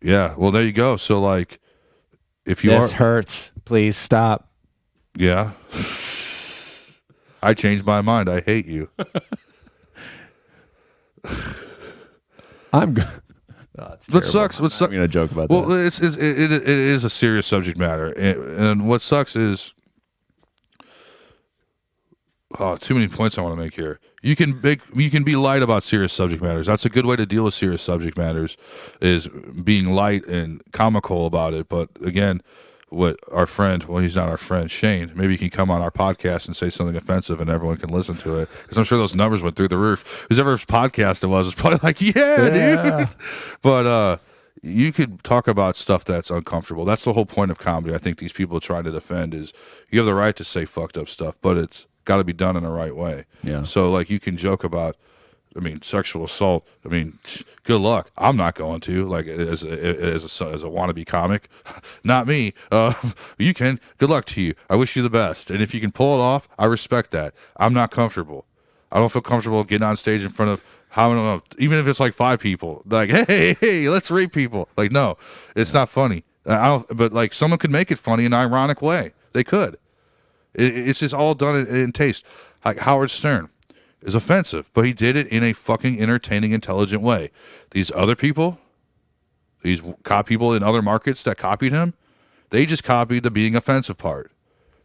Yeah, well, there you go. So, like, if you this are, hurts. Please stop. yeah, I changed my mind. I hate you. I'm good. Oh, What sucks? I'm going to joke about that. Well, it is a serious subject matter, and what sucks is, too many points I want to make here. You can be light about serious subject matters. That's a good way to deal with serious subject matters, is being light and comical about it. But again, what our friend, well, he's not our friend, Shane, maybe he can come on our podcast and say something offensive and everyone can listen to it. Because I'm sure those numbers went through the roof. Whoever's podcast it was probably like, yeah. Dude. But you could talk about stuff that's uncomfortable. That's the whole point of comedy. I think these people try to defend is you have the right to say fucked up stuff, but it's got to be done in the right way. Yeah. So like you can joke about, sexual assault. Good luck. I'm not going to, like, as a wannabe comic. Not me. You can. Good luck to you. I wish you the best. And if you can pull it off, I respect that. I'm not comfortable. I don't feel comfortable getting on stage in front of, I don't know, even if it's like 5 people. Like, hey, let's rape people. Like, no, it's not funny. But like someone could make it funny in an ironic way. They could. It's just all done in taste. Like Howard Stern is offensive, but he did it in a fucking entertaining, intelligent way. These other people, these people in other markets that copied him, they just copied the being offensive part.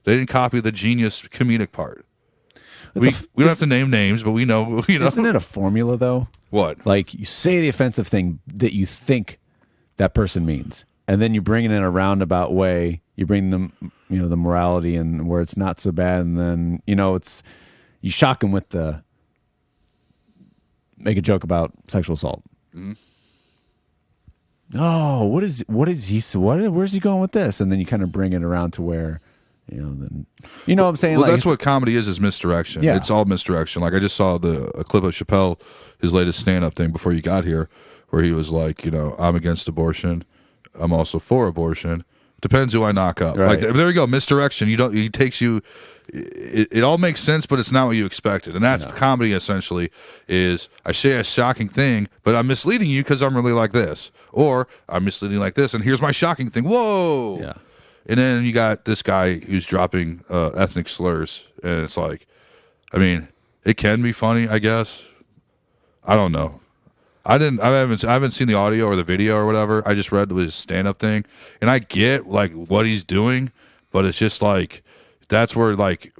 They didn't copy the genius comedic part. We don't have to name names, but we know. Isn't it a formula, though? What? Like, you say the offensive thing that you think that person means, and then you bring it in a roundabout way. You bring them, the morality and where it's not so bad, and then, you shock them with make a joke about sexual assault. Mm-hmm. Oh, where's he going with this? And then you kind of bring it around to where, then, what I'm saying? Well, like, that's what comedy is misdirection. Yeah. It's all misdirection. Like I just saw a clip of Chappelle, his latest stand-up thing before you got here, where he was like, I'm against abortion. I'm also for abortion. Depends who I knock up. Right. Like there you go, misdirection. He takes you. It all makes sense, but it's not what you expected, and that's comedy. Essentially, is I say a shocking thing, but I'm misleading you because I'm really like this, or I'm misleading like this, and here's my shocking thing. Whoa! Yeah. And then you got this guy who's dropping ethnic slurs, and it's like, it can be funny, I guess. I don't know. I haven't seen the audio or the video or whatever. I just read his stand-up thing, and I get like what he's doing, but it's just like that's where like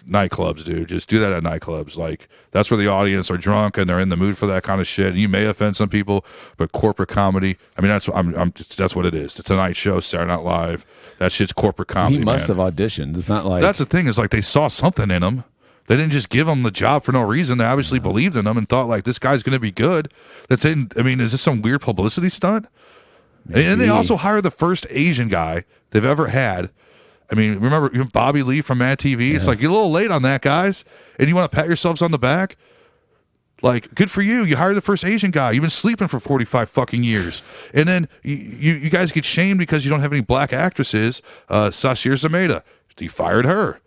nightclubs do. Just do that at nightclubs. Like that's where the audience are drunk and they're in the mood for that kind of shit. And you may offend some people, but corporate comedy. That's what it is. The Tonight Show, Saturday Night Live. That shit's corporate comedy. He must have auditioned. It's not like that's the thing. Is like they saw something in him. They didn't just give him the job for no reason. They obviously believed in him and thought like this guy's going to be good. That didn't. Is this some weird publicity stunt? Maybe. And they also hired the first Asian guy they've ever had. Remember Bobby Lee from Mad TV? Yeah. It's like, you're a little late on that, guys. And you want to pat yourselves on the back? Like, good for you. You hired the first Asian guy. You've been sleeping for 45 fucking years. And then you guys get shamed because you don't have any black actresses. Sashir Zameda, you fired her.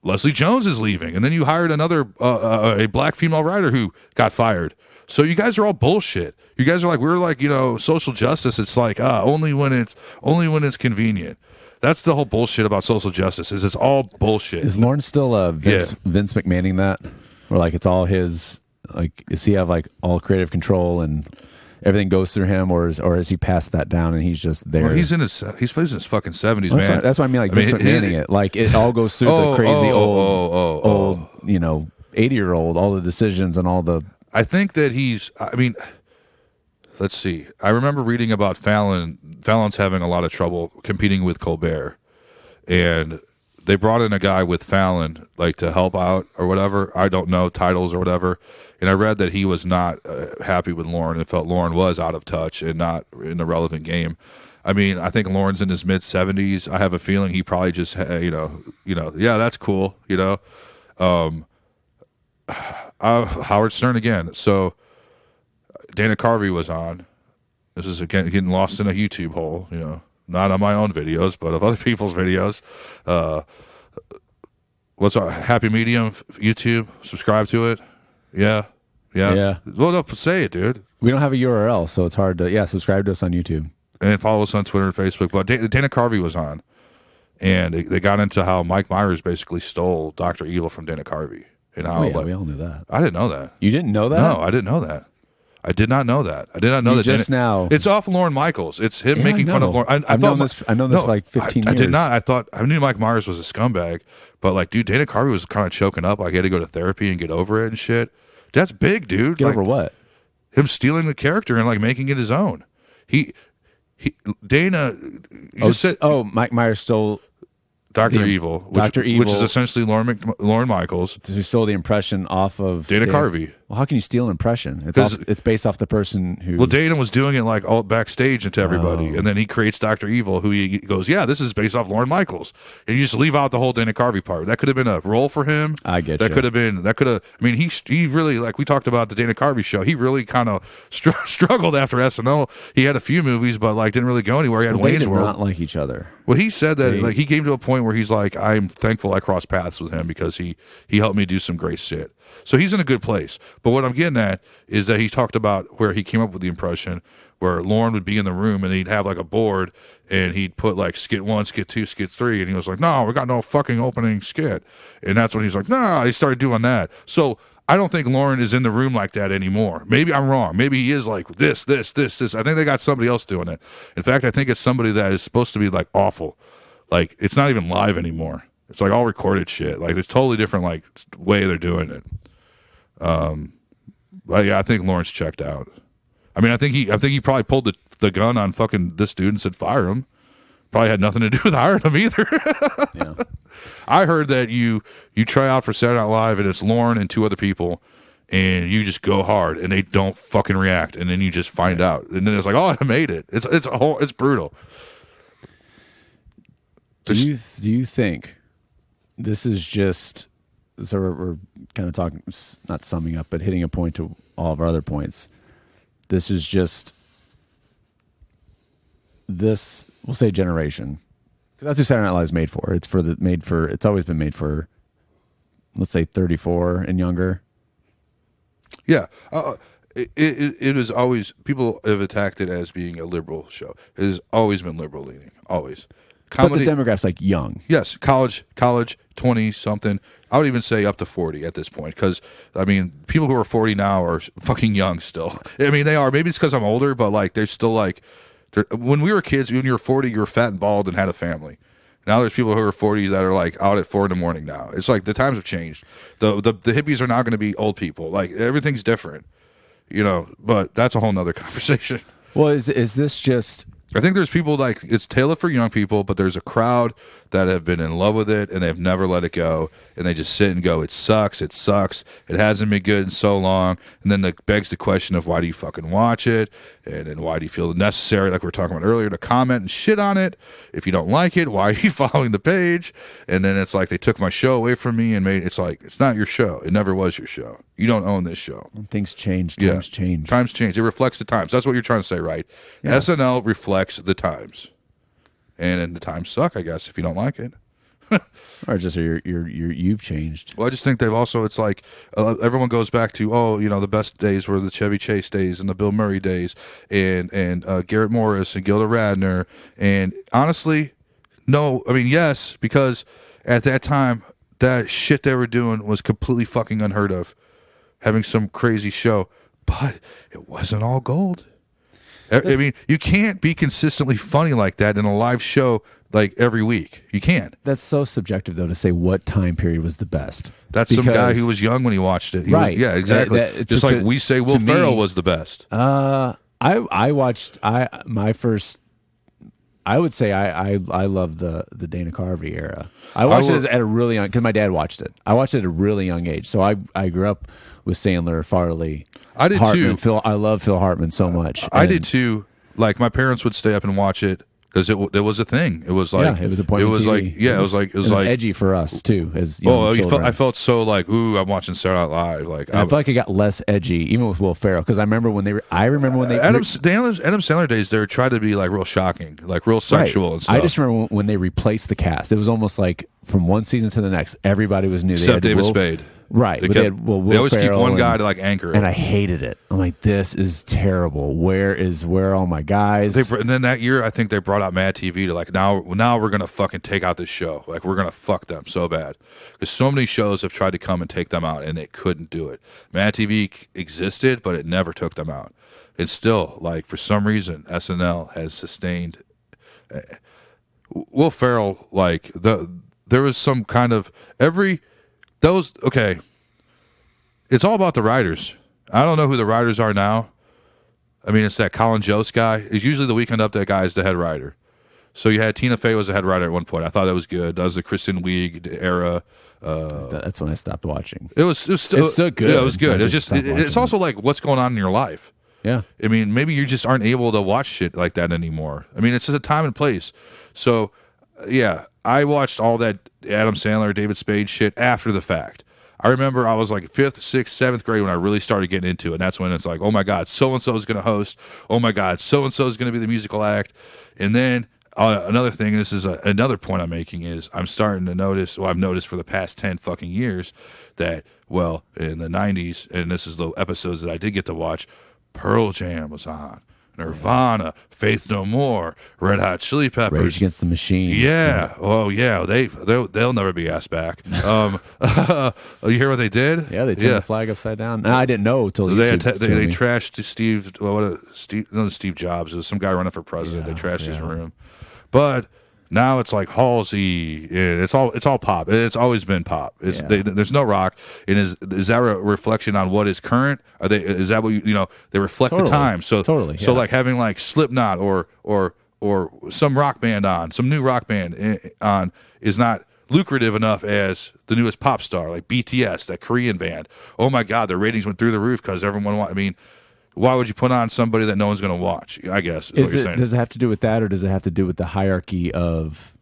Leslie Jones is leaving. And then you hired another, a black female writer who got fired. So you guys are all bullshit. You guys are like, we're like, social justice. It's like, only when it's convenient. That's the whole bullshit about social justice. Is it's all bullshit. Is Lawrence still Vince McMahoning that, or like it's all his? Like, does he have like all creative control and everything goes through him, or is he passed that down and he's just there? Well, he's in his fucking 70s, man. That's what I mean. Like Vince McMahoning it. Like it all goes through the crazy old 80-year-old, all the decisions and all the. I think that he's. Let's see. I remember reading about Fallon. Fallon's having a lot of trouble competing with Colbert, and they brought in a guy with Fallon like to help out or whatever. I don't know titles or whatever. And I read that he was not happy with Lauren and felt Lauren was out of touch and not in the relevant game. I think Lauren's in his mid 70s. I have a feeling he probably just yeah, that's cool. Howard Stern again. So. Dana Carvey was on. This is again getting lost in a YouTube hole, not on my own videos, but of other people's videos. What's our happy medium? YouTube. Subscribe to it. Yeah. Well, no, say it, dude. We don't have a URL, so it's hard to. Yeah, subscribe to us on YouTube. and follow us on Twitter and Facebook. But Dana Carvey was on, and they got into how Mike Myers basically stole Dr. Evil from Dana Carvey, and how we all knew that. I didn't know that. You didn't know that? No, I didn't know that. I did not know that. I did not know that. Just now. It's off Lorne Michaels. It's him making fun of Lorne. I've known this for like 15 years. I did not. I knew Mike Myers was a scumbag, but like, dude, Dana Carvey was kind of choking up. Like, he had to go to therapy and get over it and shit. That's big, dude. Get over what? Him stealing the character and like making it his own. Dana. Mike Myers stole Dr. Evil, which is essentially Lorne Michaels, who stole the impression off of Dana Carvey. Well, how can you steal an impression? It's based off the person who. Well, Dana was doing it like all backstage into everybody, and then he creates Dr. Evil, who he goes, "Yeah, this is based off Lorne Michaels," and you just leave out the whole Dana Carvey part. That could have been a role for him. I get that. Could have. I mean, he really, like we talked about the Dana Carvey show. He really kind of struggled after SNL. He had a few movies, but like didn't really go anywhere. He had Wayne's World. They did not like each other. Well, he said that like he came to a point where he's like, I'm thankful I crossed paths with him because he helped me do some great shit. So he's in a good place. But what I'm getting at is that he talked about where he came up with the impression where Lorne would be in the room and he'd have like a board and he'd put like skit 1, skit 2, skit 3, and he was like, no, we got no fucking opening skit. And that's when he's like, no, he started doing that. So I don't think Lorne is in the room like that anymore. Maybe I'm wrong. Maybe he is like this. I think they got somebody else doing it. In fact, I think it's somebody that is supposed to be like awful. Like, it's not even live anymore. It's like all recorded shit. Like, it's totally different like way they're doing it. But yeah, I think Lawrence checked out. I mean, I think he probably pulled the gun on fucking this dude and said fire him. Probably had nothing to do with hiring him either. Yeah. I heard that you try out for Saturday Night Live and it's Lorne and 2 other people, and you just go hard and they don't fucking react, and then you just find out, and then it's like, oh, I made it. It's brutal. Do you think this is just, so we're kind of talking, not summing up, but hitting a point to all of our other points. This is just this, we'll say generation, because that's who Saturday Night Live is made for. It's always been made for, let's say 34 and younger. Yeah. It is always, people have attacked it as being a liberal show. It has always been liberal leaning, always. Comedy, but the demograph's like young. Yes, college, 20 something. I would even say up to 40 at this point, because I mean, people who are 40 now are fucking young still. I mean, they are. Maybe it's because I'm older, but like they're still like, when we were kids, when you were 40, you were fat and bald and had a family. Now there's people who are 40 that are like out at 4 a.m. now. It's like the times have changed. The hippies are now going to be old people. Like everything's different, you know. But that's a whole nother conversation. Well, is this just? I think there's people like, it's tailored for young people, but there's a crowd that have been in love with it and they've never let it go, and they just sit and go, it sucks, it hasn't been good in so long. And then that begs the question of, why do you fucking watch it, and then why do you feel necessary, like we were talking about earlier, to comment and shit on it? If you don't like it, why are you following the page? And then it's like, they took my show away from me and made it's like, it's not your show, it never was your show, you don't own this show. Things change, times change, it reflects the times. That's what you're trying to say, right? Yeah. SNL reflects the times. And the times suck, I guess, if you don't like it. Or just you've changed. Well, I just think they've also, it's like everyone goes back to, the best days were the Chevy Chase days and the Bill Murray days and Garrett Morris and Gilda Radner. And honestly, no, I mean, yes, because at that time, that shit they were doing was completely fucking unheard of. Having some crazy show, but it wasn't all gold. I mean, you can't be consistently funny like that in a live show like every week. You can't. That's so subjective, though, to say what time period was the best. That's some guy who was young when he watched it. Right. Yeah, exactly. Just like we say Will Ferrell was the best. I watched my first. I would say I love the Dana Carvey era. I watched it at a really young, because my dad watched it. I watched it at a really young age. So I grew up with Sandler, Farley. I did Hartman, too. I love Phil Hartman so much. I did too. Like my parents would stay up and watch it because it was a thing. It was like, it was a point. It was TV. Like it was like edgy for us too. As children. I felt so like, ooh, I'm watching Saturday Night Live. Like I feel like it got less edgy, even with Will Ferrell, because I remember when they. Adam Sandler days, they tried to be like real shocking, like real sexual and stuff. I just remember when they replaced the cast. It was almost like from one season to the next, everybody was new. Except David Spade. Right. They always keep one guy to like anchor it. And I hated it. I'm like, this is terrible. Where are all my guys? And then that year, I think they brought out Mad TV to like, now we're going to fucking take out this show. Like, we're going to fuck them so bad. Because so many shows have tried to come and take them out, and they couldn't do it. Mad TV existed, but it never took them out. It's still, like, for some reason, SNL has sustained. Will Ferrell, like, there was some kind of okay. It's all about the writers. I don't know who the writers are now. I mean, it's that Colin Jost guy. It's usually the Weekend Update guy is the head writer. So you had Tina Fey was the head writer at one point. I thought that was good. That was the Kristen Wiig era. That's when I stopped watching. It was still it's so good. Yeah, it was good. It's also like what's going on in your life. Yeah. I mean, maybe you just aren't able to watch shit like that anymore. I mean, it's just a time and place. So, yeah, I watched all that Adam Sandler, David Spade shit after the fact. I remember I was like 5th, 6th, 7th grade when I really started getting into it. And that's when it's like, oh my God, so-and-so is going to host. Oh my God, so-and-so is going to be the musical act. And then another thing, this is another point I'm making, is I'm starting to notice, I've noticed for the past 10 fucking years that, well, in the 90s, and this is the episodes that I did get to watch, Pearl Jam was on. Nirvana, Faith No More, Red Hot Chili Peppers, Rage Against the Machine. Yeah. Oh, yeah. They'll never be asked back. You hear what they did? Yeah, they turned the flag upside down. No, I didn't know until they trashed Steve Jobs. It was some guy running for president. They trashed his room, but now it's like Halsey. It's all pop. It's always been pop. There's no rock. And is that a reflection on what is current? Is that what they reflect the time? So totally. So like having like Slipknot or some rock band on, some new rock band on is not lucrative enough as the newest pop star like BTS, that Korean band. Oh my God, their ratings went through the roof because everyone I mean, why would you put on somebody that no one's going to watch? I guess is what you're saying. Does it have to do with that, or does it have to do with the hierarchy of,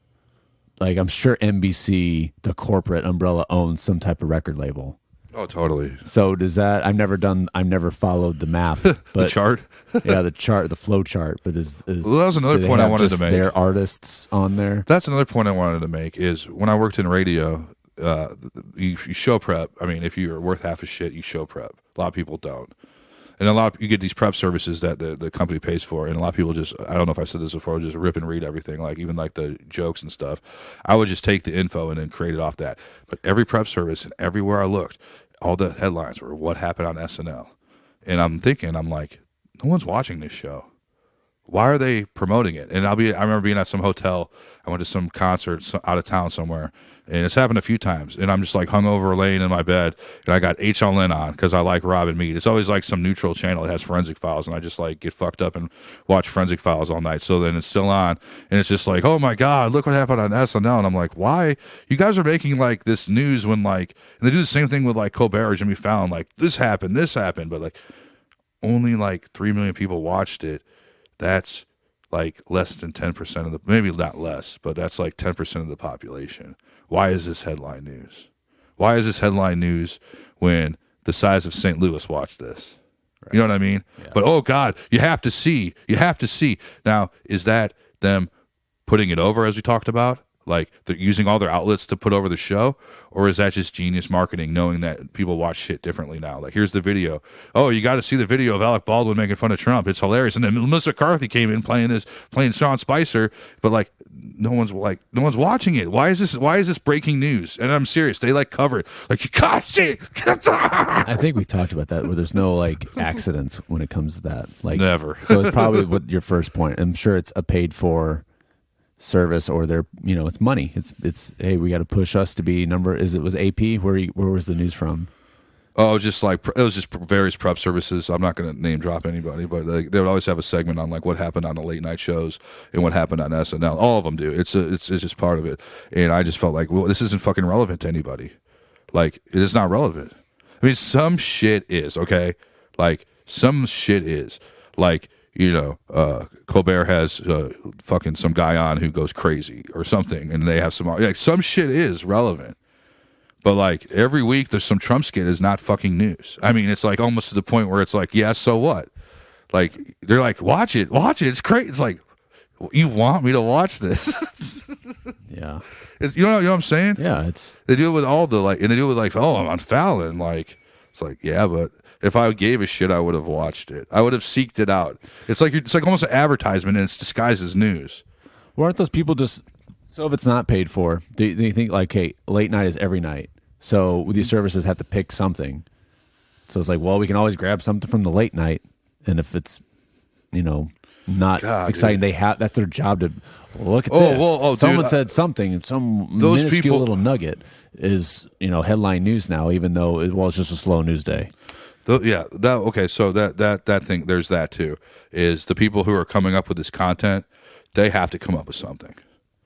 like, I'm sure NBC, the corporate umbrella, owns some type of record label. Oh, totally. So does that? I've never followed the map, but the chart. Yeah, the chart, the flow chart. But is well, that was another point I wanted to make. Their artists on there. That's another point I wanted to make. Is when I worked in radio, you show prep. I mean, if you're worth half a shit, you show prep. A lot of people don't. And you get these prep services that the company pays for, and a lot of people just, I don't know if I said this before, just rip and read everything, like even like the jokes and stuff. I would just take the info and then create it off that. But every prep service and everywhere I looked, all the headlines were what happened on SNL. And I'm like, no one's watching this show. Why are they promoting it? And I remember being at some hotel. I went to some concert out of town somewhere, and it's happened a few times. And I'm just like hungover, laying in my bed, and I got HLN on because I like Rob and Mead. It's always like some neutral channel that has Forensic Files, and I just like get fucked up and watch Forensic Files all night. So then it's still on, and it's just like, oh my God, look what happened on SNL. And I'm like, why? You guys are making like this news when like, and they do the same thing with like Colbert or Jimmy Fallon, like this happened, but like only like 3 million people watched it. That's like less than 10% of maybe not less, but that's like 10% of the population. Why is this headline news? Why is this headline news when the size of St. Louis watched this? Right. You know what I mean? Yeah. But oh God, you have to see. Now, is that them putting it over as we talked about? Like they're using all their outlets to put over the show? Or is that just genius marketing, knowing that people watch shit differently now? Like, here's the video. Oh, you got to see the video of Alec Baldwin making fun of Trump. It's hilarious. And then Melissa McCarthy came in playing Sean Spicer, but like no one's watching it. Why is this breaking news? And I'm serious. They like cover it. Like, you can't see it. I think we talked about that, where there's no like accidents when it comes to that. Like, never. So it's probably what your first point. I'm sure it's a paid for service, or they're, it's money. It's hey, we got to push us to be number. Was AP? Where was the news from? Oh, just like it was just various prep services. I'm not going to name drop anybody, but they would always have a segment on like what happened on the late night shows and what happened on SNL. All of them do. It's just part of it. And I just felt like, well, this isn't fucking relevant to anybody. Like, it is not relevant. I mean, some shit is, okay. Like some shit is like, Colbert has fucking some guy on who goes crazy or something, and they have some shit is relevant. But like every week there's some Trump skit is not fucking news. I mean, it's like almost to the point where it's like, yeah, so what? Like they're like, watch it. It's great. It's like, you want me to watch this? Yeah. You know what I'm saying? Yeah, they do it with all the and they do it with oh, I'm on Fallon. It's yeah, but if I gave a shit, I would have watched it. I would have seeked it out. It's like almost an advertisement, and it's disguised as news. Well, aren't those people just so if it's not paid for? Do you think hey, late night is every night? So these services have to pick something. So it's we can always grab something from the late night, and if it's not exciting, dude. That's their job to look at this. Someone said something, some minuscule little nugget is headline news now, even though it's just a slow news day. So that thing, there's that too. Is the people who are coming up with this content, they have to come up with something.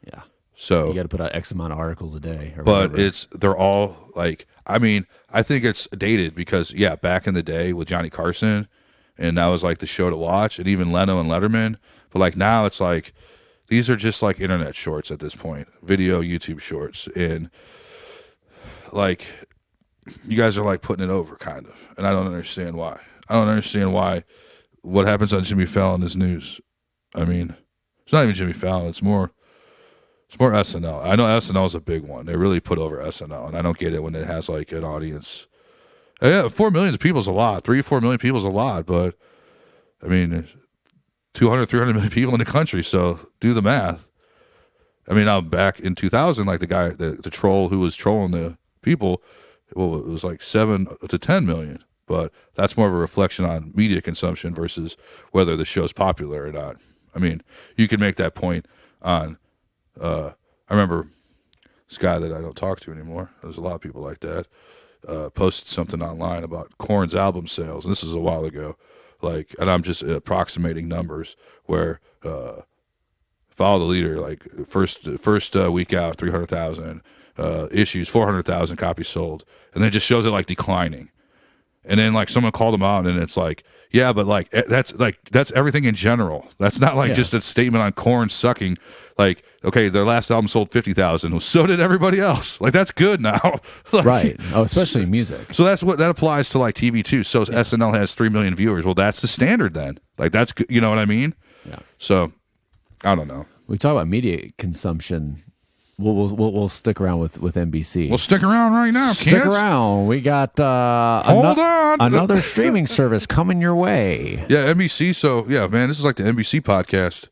Yeah. So you got to put out X amount of articles a day. But they're all I think it's dated because back in the day with Johnny Carson. And that was the show to watch, and even Leno and Letterman. But now it's these are just internet shorts at this point, video YouTube shorts, and you guys are putting it over kind of, and I don't understand why. I don't understand why. What happens on Jimmy Fallon is news. I mean, it's not even Jimmy Fallon. It's more SNL. I know SNL is a big one. They really put over SNL, and I don't get it when it has an audience. Yeah, 4 million people is a lot. 3 or 4 million people is a lot, but I mean, 200, 300 million people in the country. So do the math. I mean, now back in 2000, the guy, the troll who was trolling the people, well, it was 7 to 10 million. But that's more of a reflection on media consumption versus whether the show's popular or not. I mean, you can make that point on. I remember this guy that I don't talk to anymore. There's a lot of people like that. Posted something online about Korn's album sales, and this is a while ago. And I'm just approximating numbers where Follow the Leader, first week out, 300,000 issues, 400,000 copies sold, and then it just shows it declining. And then someone called them out, and it's yeah, but that's everything in general. That's not just a statement on Korn sucking. Okay, their last album sold 50,000. Well, so did everybody else. That's good now. Right. Oh, especially music. So that applies to TV too. So SNL has 3 million viewers. Well, that's the standard then. That's good. You know what I mean? Yeah. So I don't know. We talk about media consumption. We'll stick around with NBC. We'll stick around right now. Stick around. We got hold on another streaming service coming your way. Yeah, NBC. So yeah, man, this is the NBC podcast.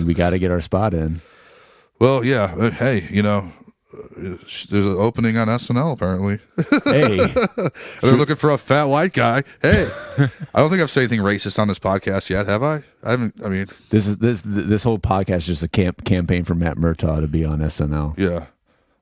We got to get our spot in. Well, yeah. Hey, there's an opening on SNL apparently. Hey, they're looking for a fat white guy. Hey, I don't think I've said anything racist on this podcast yet, have I? I haven't. I mean, this whole podcast is just a campaign for Matt Murtaugh to be on SNL. Yeah.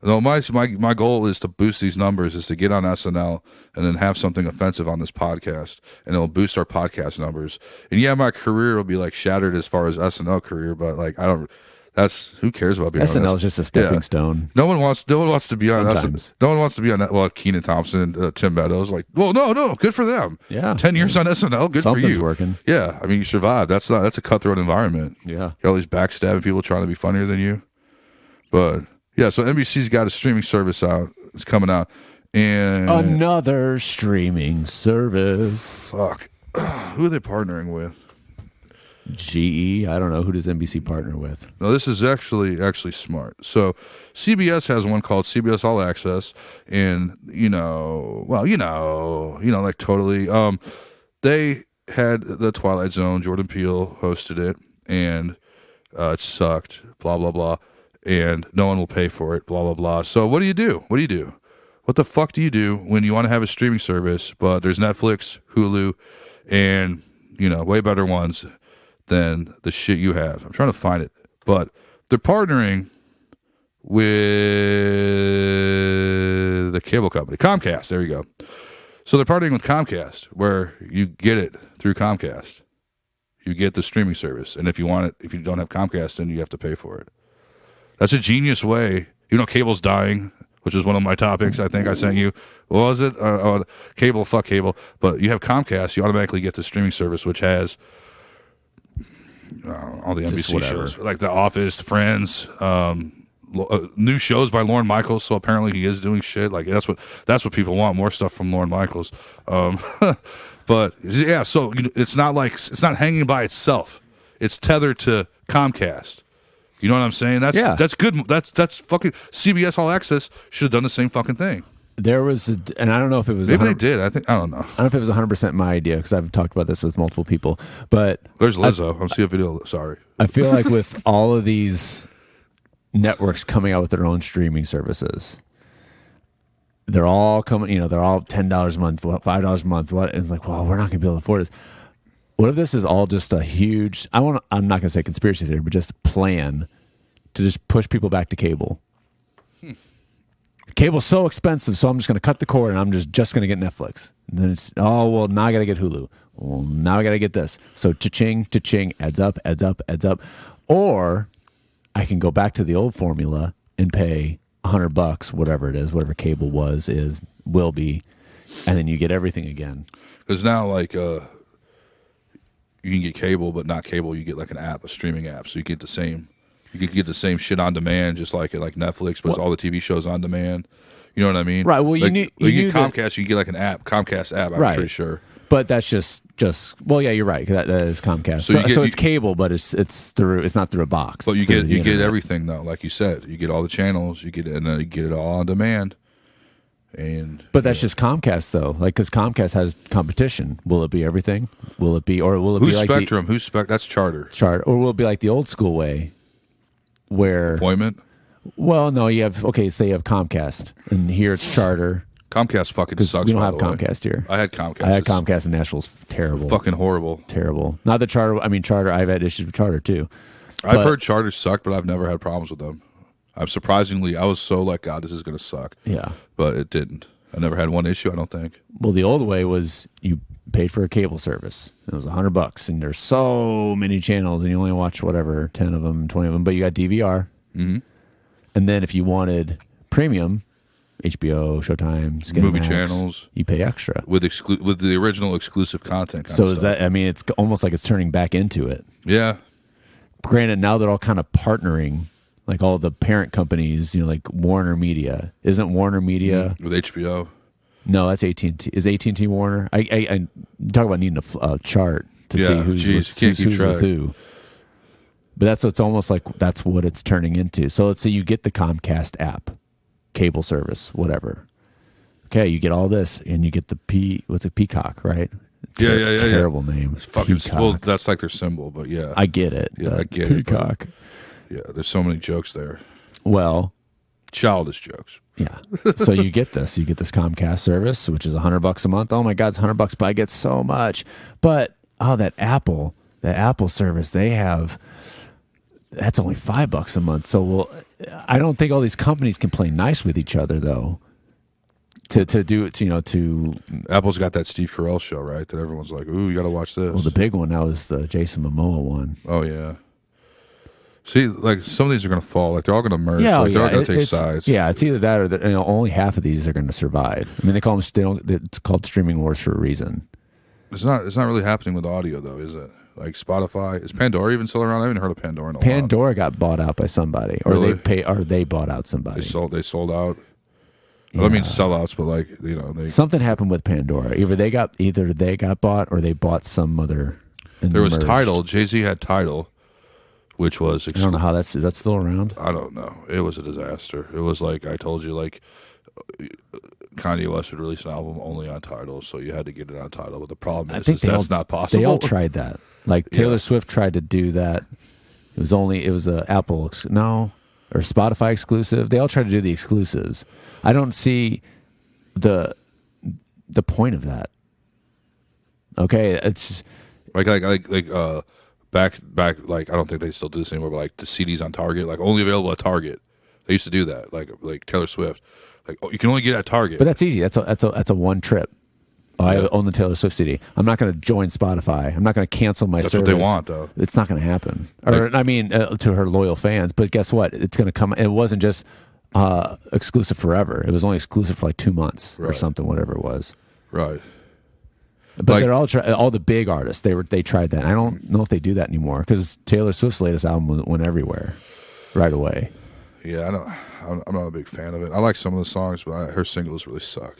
No, my goal is to boost these numbers, is to get on SNL and then have something offensive on this podcast, and it'll boost our podcast numbers. And yeah, my career will be shattered as far as SNL career, but I don't. That's who cares about being SNL on is just a stepping stone. No one wants to be on Sometimes. No one wants to be on that. Well, Kenan Thompson and Tim Meadows, no, good for them. Yeah, 10 years on SNL, good for you. Something's working. Yeah, I mean, you survived. That's a cutthroat environment. Yeah, you all these backstabbing people trying to be funnier than you. But yeah, so NBC's got a streaming service out. It's coming out, and another streaming service. Fuck, who are they partnering with? GE. I don't know. Who does NBC partner with? No, this is actually smart. So CBS has one called CBS All Access, and totally. They had the Twilight Zone. Jordan Peele hosted it, and it sucked. Blah blah blah, and no one will pay for it. Blah blah blah. So what do you do? What the fuck do you do when you want to have a streaming service, but there's Netflix, Hulu, and way better ones than the shit you have? I'm trying to find it, but they're partnering with the cable company, Comcast. There you go. So they're partnering with Comcast, where you get it through Comcast. You get the streaming service, and if you want it, if you don't have Comcast, then you have to pay for it. That's a genius way. Cable's dying, which is one of my topics. I think I sent you. What was it? Cable, fuck cable. But you have Comcast, you automatically get the streaming service, which has all the NBC shows, like The Office, Friends, new shows by Lorne Michaels. So apparently he is doing shit. That's what people want, more stuff from Lorne Michaels. But yeah, so it's not hanging by itself. It's tethered to Comcast. You know what I'm saying? That's good. That's fucking CBS All Access should have done the same fucking thing. There was, and I don't know if it was. Maybe they did. I don't know. I don't know if it was 100% my idea because I've talked about this with multiple people. But there's Lizzo. I'm seeing a video. Sorry. I feel like with all of these networks coming out with their own streaming services, they're all coming. You know, they're all $10 a month, $5 a month. What? And like, well, we're not going to be able to afford this. What if this is all just a huge? I'm not going to say conspiracy theory, but just a plan to just push people back to cable. Cable's so expensive, so I'm just going to cut the cord and I'm just going to get Netflix. And then it's, oh, well, now I got to get Hulu. Well, now I got to get this. So cha-ching, adds up. Or I can go back to the old formula and pay $100, whatever it is, whatever cable will be, and then you get everything again. Because now, like, you can get cable, but not cable. You get like an app, a streaming app, so you get the same. You could get the same shit on demand, just like Netflix, but it's all the TV shows on demand. You know what I mean? Right. Well, you get Comcast. You can get like an app, Comcast app. I'm pretty sure. But that's just. Well, yeah, you're right. That is Comcast. So it's cable, but it's not through a box. But you get everything though, like you said. You get all the channels. You get it all on demand. But that's just Comcast though, like because Comcast has competition. Will it be everything? Will it be Who's like Spectrum? Who's Spectrum? That's Charter. Or will it be like the old school way? Where appointment? Well, no, you have say you have Comcast, and here it's Charter. Comcast fucking sucks. We don't have Comcast here. I had Comcast. I had Comcast in Nashville's terrible. Fucking horrible. Terrible. Not the Charter. I mean, Charter. I've had issues with Charter too. I've heard Charter suck, but I've never had problems with them. I was so like, God, this is going to suck. Yeah. But it didn't. I never had one issue, I don't think. Well, the old way was you paid for a cable service. It was $100, and there's so many channels, and you only watch whatever 10 of them, 20 of them. But you got DVR, and then if you wanted premium, HBO, Showtime, Skin movie Max, channels, you pay extra with the original exclusive content. So is that? I mean, it's almost like it's turning back into it. Yeah. Granted, now they're all kind of partnering. Like all the parent companies, like Warner Media. Isn't Warner Media with HBO? No, that's AT&T. Is AT&T Warner? I talk about needing a chart to see who's with who. But it's almost like that's what it's turning into. So let's say you get the Comcast app, cable service, whatever. Okay, you get all this, and you get the Peacock, right? Yeah. Terrible name. It's fucking. Well, that's like their symbol, but yeah, I get it. Yeah, I get Peacock. it. Yeah, there's so many jokes there. Well, childish jokes. Yeah. So you get this. You get this Comcast service, which is $100 a month. Oh my God, it's $100, but I get so much. But that Apple service they have, that's only $5 a month. So I don't think all these companies can play nice with each other though. To Apple's got that Steve Carell show, right? That everyone's like, ooh, you got to watch this. Well, the big one now is the Jason Momoa one. Oh yeah. See, like some of these are going to fall. Like they're all going to merge. Yeah, they're all going to take sides. Yeah, it's either that or only half of these are going to survive. I mean, they call them. It's called streaming wars for a reason. It's not really happening with audio though, is it? Like Spotify, is Pandora even still around? I haven't heard of Pandora in a while. Pandora got bought out by somebody, or they bought out somebody. They sold out. Yeah. Well, I mean sellouts, but like something happened with Pandora. Either they got bought or they bought some other. There was Tidal. Jay-Z had Tidal. Which was... I don't know how is that still around? I don't know. It was a disaster. It was like, I told you, like, Kanye West would release an album only on Tidal, so you had to get it on Tidal. But the problem is that's not possible. They all tried that. Like, Taylor Swift tried to do that. It was a Apple... or Spotify exclusive. They all tried to do the exclusives. I don't see the point of that. Okay, it's... Back, like I don't think they still do this anymore. But like the CDs on Target, like only available at Target. They used to do that. Like Taylor Swift, like you can only get it at Target. But that's easy. That's a one trip. I own the Taylor Swift CD. I'm not going to join Spotify. I'm not going to cancel my service. That's what they want, though. It's not going to happen. To her loyal fans. But guess what? It's going to come. It wasn't just exclusive forever. It was only exclusive for like 2 months or something, whatever it was. Right. But they're all the big artists. They tried that. I don't know if they do that anymore because Taylor Swift's latest album went everywhere right away. Yeah, I'm not a big fan of it. I like some of the songs, but her singles really suck.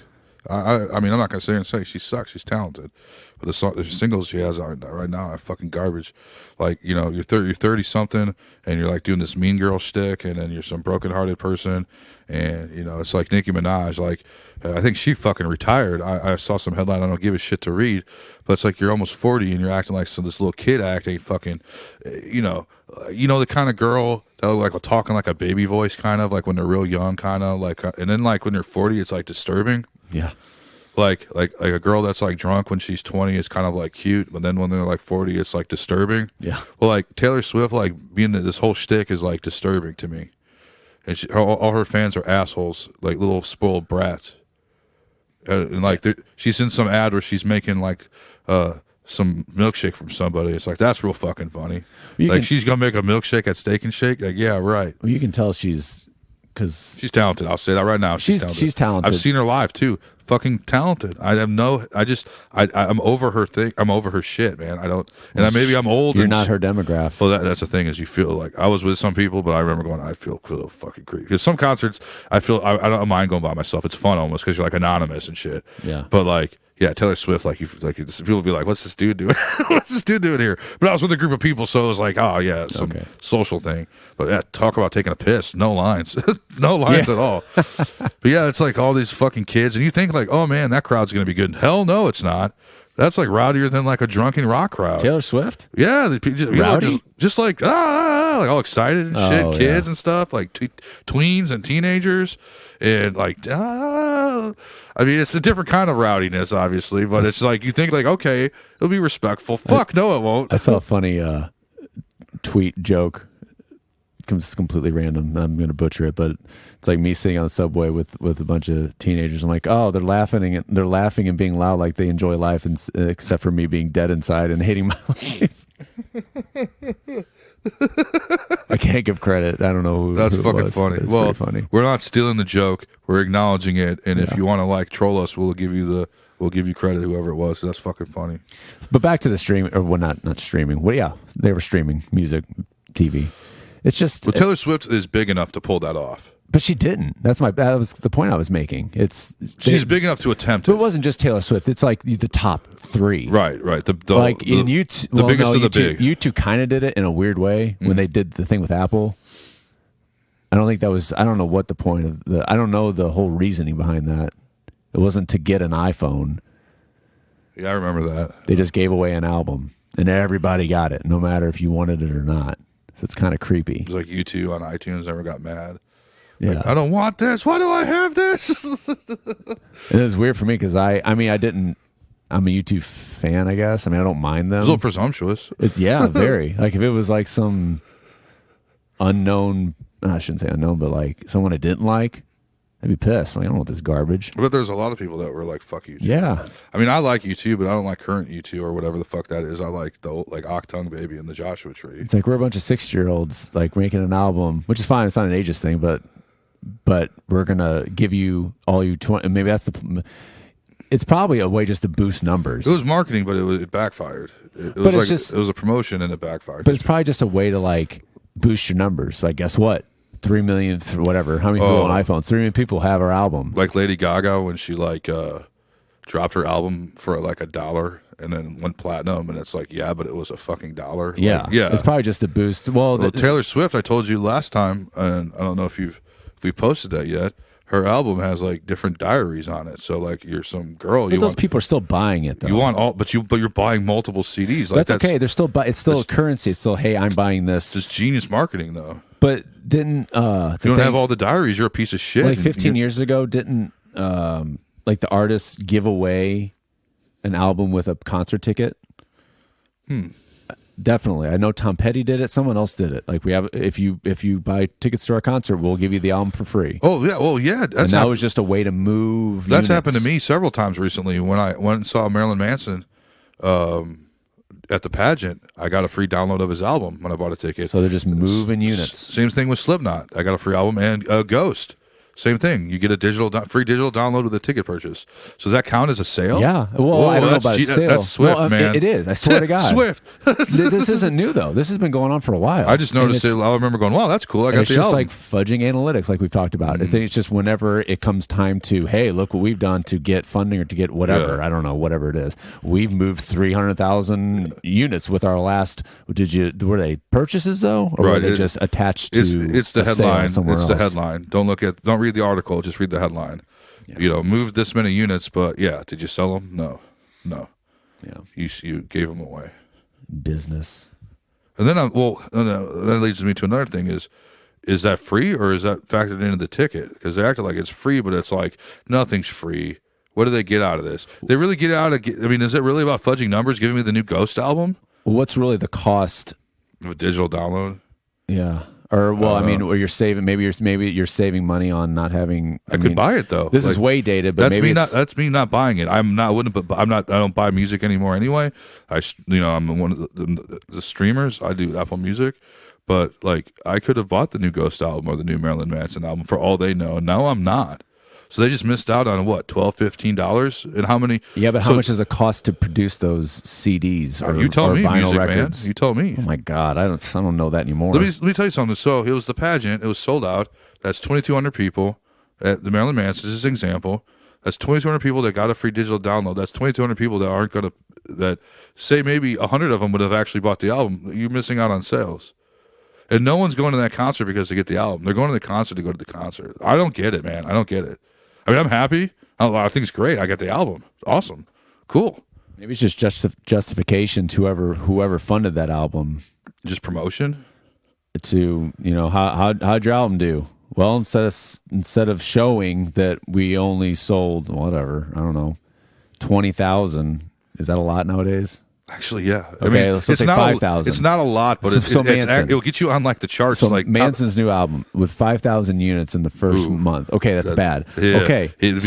I mean, I'm not gonna sit here and say she sucks. She's talented, but the singles she has right now are fucking garbage. Like, you know, you're 30 something, and you're like doing this mean girl shtick, and then you're some broken hearted person, and you know, it's like Nicki Minaj. Like, I think she fucking retired. I saw some headline. I don't give a shit to read, but it's like you're almost 40 and you're acting like this little kid acting fucking, you know the kind of girl that like talking like a baby voice, kind of like when they're real young, kind of like, and then like when they're 40, it's like disturbing. Yeah. Like a girl that's like drunk when she's 20 is kind of like cute, but then when they're like 40, it's like disturbing. Yeah. Well, like Taylor Swift, like being this whole shtick is like disturbing to me, and all her fans are assholes, like little spoiled brats. And like she's in some ad where she's making like some milkshake from somebody. It's like, that's real fucking funny. Like, she's gonna make a milkshake at Steak and Shake. Like, yeah, right. Well, you can tell she's talented. I'll say that right now. She's talented. I've seen her live too. Fucking talented. I'm over her thing. I'm over her shit, man. I don't. And maybe I'm old. You're not her demographic. Well, that's the thing, is you feel like I was with some people, but I remember going, I feel fucking creepy. Because some concerts, I don't mind going by myself. It's fun almost because you're like anonymous and shit. Yeah. But like, yeah, Taylor Swift, people be like, what's this dude doing? What's this dude doing here? But I was with a group of people, so it was like, oh yeah, some social thing. But yeah, talk about taking a piss. No lines. No lines at all. But yeah, it's like all these fucking kids, and you think like, oh man, that crowd's gonna be good. Hell no, it's not. That's like rowdier than like a drunken rock crowd. Taylor Swift? Yeah, just like like all excited and shit, kids and stuff, like tweens and teenagers, and like I mean, it's a different kind of rowdiness, obviously, but it's like you think like, okay, it'll be respectful. Fuck, no, it won't. I saw a funny tweet joke. It's completely random. I'm going to butcher it, but it's like me sitting on the subway with a bunch of teenagers. I'm like, oh, they're laughing and being loud like they enjoy life, except for me being dead inside and hating my life. I can't give credit. I don't know who. That's who fucking funny. It's well, funny. We're not stealing the joke. We're acknowledging it, and if you want to like troll us, we'll give you credit, whoever it was. So that's fucking funny. But back to the streaming, or well, not streaming. Well, yeah, they were streaming music, TV. It's just Taylor Swift is big enough to pull that off, but she didn't. That was the point I was making. She's big enough to attempt it. But it wasn't just Taylor Swift. It's like the top three. Right. The biggest of the big. U2 kind of did it in a weird way when they did the thing with Apple. I don't think that was. I don't know what the point of the. I don't know the whole reasoning behind that. It wasn't to get an iPhone. Yeah, I remember that. They just gave away an album, and everybody got it, no matter if you wanted it or not. So it's kind of creepy. It's like U2 on iTunes never got mad. Yeah, like, I don't want this. Why do I have this? It was weird for me because I mean, I didn't. I'm a U2 fan, I guess. I mean, I don't mind them. It's a little presumptuous. It's very. Like if it was like some unknown, I shouldn't say unknown, but like someone I didn't like, I'd be pissed. Like, I don't want this garbage. But there's a lot of people that were like, fuck U2. Yeah. I mean, I like U2, but I don't like current U2 or whatever the fuck that is. I like the old, like Octung Baby and the Joshua Tree. It's like we're a bunch of 60-year-olds like making an album, which is fine. It's not an ageist thing, but we're going to give you all you 20. Maybe that's it's probably a way just to boost numbers. It was marketing, but it backfired. It was a promotion and it backfired. But it's probably just a way to like boost your numbers. Like, guess what? 3 million, whatever. How many people on iPhones? 3 million people have our album. Like Lady Gaga when she like dropped her album for like $1 and then went platinum, and it's like, yeah, but it was a fucking $1. Yeah, like, yeah. It's probably just a boost. Well, Taylor Swift, I told you last time, and I don't know if we've posted that yet. Her album has like different diaries on it. So like you're some girl. But those people are still buying it though. You want all, but you're buying multiple CDs. Like, that's okay. They're still it's still a currency. It's still, hey, I'm buying this. It's genius marketing though. But didn't you don't have all the diaries? You're a piece of shit. Like 15 years ago, didn't like the artists give away an album with a concert ticket? Definitely. I know Tom Petty did it. Someone else did it. Like we have, if you buy tickets to our concert, we'll give you the album for free. Oh yeah, well yeah. And that was just a way to move. That's happened to me several times recently. When I went and saw Marilyn Manson at the pageant, I got a free download of his album when I bought a ticket. So they're just moving units. Same thing with Slipknot. I got a free album and Ghost. Same thing. You get a free digital download with a ticket purchase. So does that count as a sale? Yeah. Well, I don't know about a sale. That's Swift, well, man. It is. I swear to God. Swift. This isn't new, though. This has been going on for a while. I just noticed it. I remember going, wow, that's cool. I got it's the just album. like fudging analytics, like we've talked about. I think it's just whenever it comes time to, hey, look what we've done to get funding or to get whatever. I don't know, whatever it is. We've moved 300,000 units with our last. Were they purchases though, or were they just attached to? It's the headline. It's else? the headline. Don't read the article. Just read the headline. Yeah. Moved this many units, but did you sell them? No. Yeah, you gave them away. Business. And then that leads me to another thing: is that free or is that factored into the ticket? Because they acted like it's free, but it's like nothing's free. What do they get out of this? They really get out of. I mean, is it really about fudging numbers? Giving me the new Ghost album? Well, what's really the cost of a digital download? Yeah. Or or you're saving. Maybe you're saving money on not having. I could buy it though. This is way dated, but that's me not buying it. I don't buy music anymore anyway. I'm one of the streamers. I do Apple Music, but like I could have bought the new Ghost album or the new Marilyn Manson album for all they know. And now I'm not. So they just missed out on what, $12, $15, and how many? Yeah, but how much does it cost to produce those CDs or you tell or me, vinyl music records? Man. You tell me. Oh my God, I don't know that anymore. Let me tell you something. So it was the pageant. It was sold out. That's 2,200 people at the Marilyn Manson. This is an example. That's 2,200 people that got a free digital download. That's 2,200 people that aren't going to that say maybe 100 of them would have actually bought the album. You're missing out on sales. And no one's going to that concert because they get the album. They're going to the concert to go to the concert. I don't get it, man. I don't get it. I mean, I'm happy. I think it's great. I got the album. Awesome. Cool. Maybe it's just justification to whoever funded that album. Just promotion? To, how'd your album do? Well, instead of showing that we only sold, whatever, I don't know, 20,000. Is that a lot nowadays? Actually, yeah. Okay, let's say 5,000. It's not a lot, but it'll get you on like the charts. So like Manson's new album with 5,000 units in the first month. Okay, that's bad. Yeah. Okay, he'd be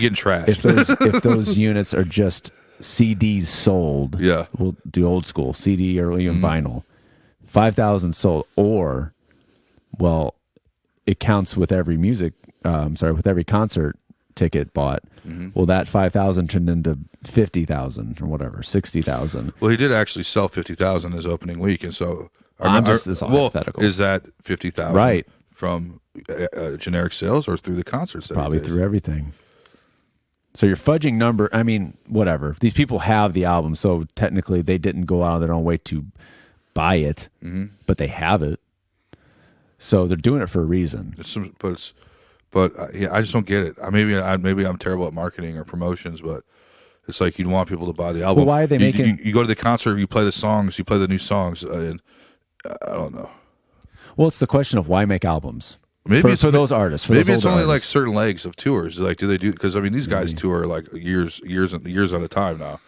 getting trashed. If those units are just CDs sold, we'll do old school CD or even vinyl. 5,000 sold, or it counts with every with every concert ticket bought. Well, that 5,000 turned into 50,000 or whatever, 60,000. Well, he did actually sell 50,000 his opening week, and so it's hypothetical. Is that 50,000 right from generic sales or through the concerts? Probably through everything. So you're fudging number. I mean, whatever. These people have the album, so technically they didn't go out of their own way to buy it, but they have it. So they're doing it for a reason. But I just don't get it. Maybe I'm terrible at marketing or promotions, but it's like you'd want people to buy the album. Well, why are they making? You go to the concert, you play the songs, you play the new songs, and I don't know. Well, it's the question of why make albums. Maybe for those artists. Maybe it's only like certain legs of tours. Like, do they do? Because I mean, these guys tour like years at a time now.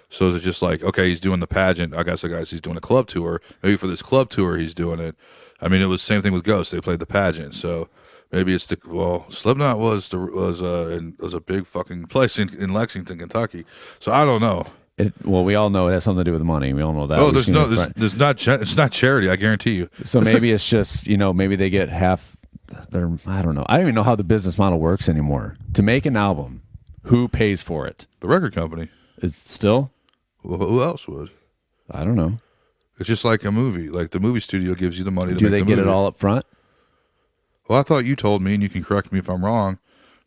So is it just like, okay, he's doing the pageant? I guess he's doing a club tour. Maybe for this club tour, he's doing it. I mean, it was the same thing with Ghost. They played the pageant, so. Maybe it's Slipknot was a big fucking place in Lexington, Kentucky. So I don't know. We all know it has something to do with money. We all know that. Oh, it's not charity. I guarantee you. So maybe it's just maybe they get half. I don't know. I don't even know how the business model works anymore. To make an album, who pays for it? The record company. Is still? Well, who else would? I don't know. It's just like a movie. Like the movie studio gives you the money. Do they get it all up front? Well, I thought you told me, and you can correct me if I'm wrong,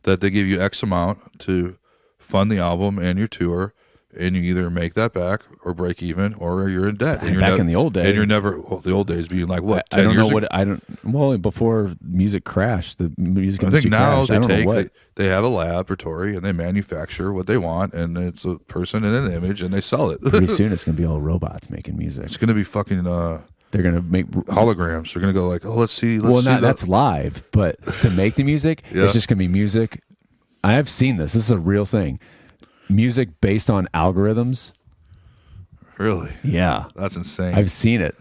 that they give you X amount to fund the album and your tour, and you either make that back or break even, or you're in debt. And back in the old days, and you're never. Well, the old days being like what? I don't know what I don't. Well, before music crashed, the music industry crashed. I think they have a laboratory and they manufacture what they want, and it's a person in an image, and they sell it. Pretty soon, it's gonna be all robots making music. It's gonna be fucking. They're going to make holograms. They're going to go like, oh, let's see. That's live, but to make the music, it's just going to be music. I have seen this. This is a real thing. Music based on algorithms. Really? Yeah. That's insane. I've seen it.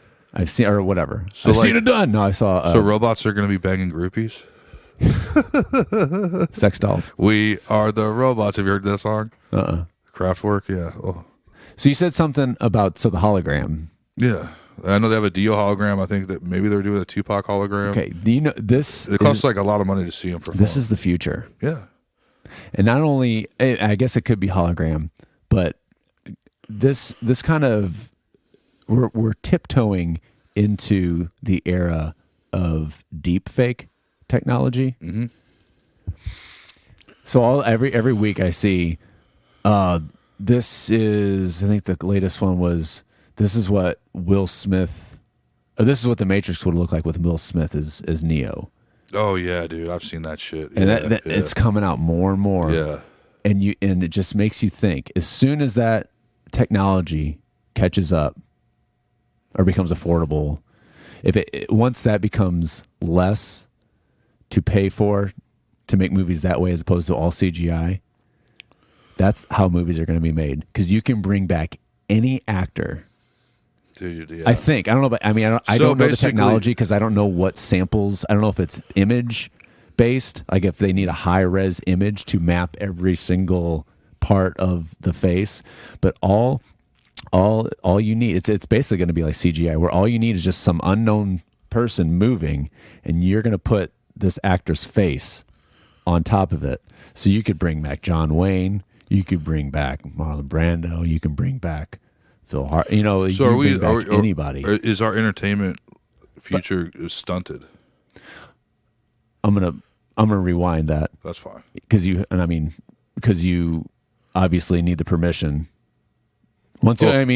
Or whatever. So I've seen it done. No, I saw. So robots are going to be banging groupies? Sex dolls. We are the robots. Have you heard that song? Kraftwerk? Yeah. Oh. So you said something about, the hologram. Yeah. I know they have a Dio hologram. I think that maybe they're doing a Tupac hologram. Okay, do you know this? It costs like a lot of money to see him perform. This is the future. Yeah. And not only, I guess it could be hologram, but this kind of, we're tiptoeing into the era of deepfake technology. Mm-hmm. So every week I see, this is, I think the latest one was, this is what Will Smith, or this is what the Matrix would look like with Will Smith as Neo. Oh yeah, dude, I've seen that shit. And it's coming out more and more. Yeah. And it just makes you think, as soon as that technology catches up or becomes affordable, once that becomes less to pay for to make movies that way as opposed to all CGI, that's how movies are going to be made, because you can bring back any actor. Dude, yeah. I think, I don't know, but I mean, I don't know the technology, because I don't know what samples. I don't know if it's image based, like if they need a high res image to map every single part of the face, but all you need, it's basically going to be like CGI, where all you need is just some unknown person moving, and you're going to put this actor's face on top of it. So you could bring back John Wayne, you could bring back Marlon Brando, you can bring back Phil Hart, you know, you can bring back anybody. Is our entertainment future stunted? I'm gonna rewind that. That's fine. Because you obviously need the permission. Let's throw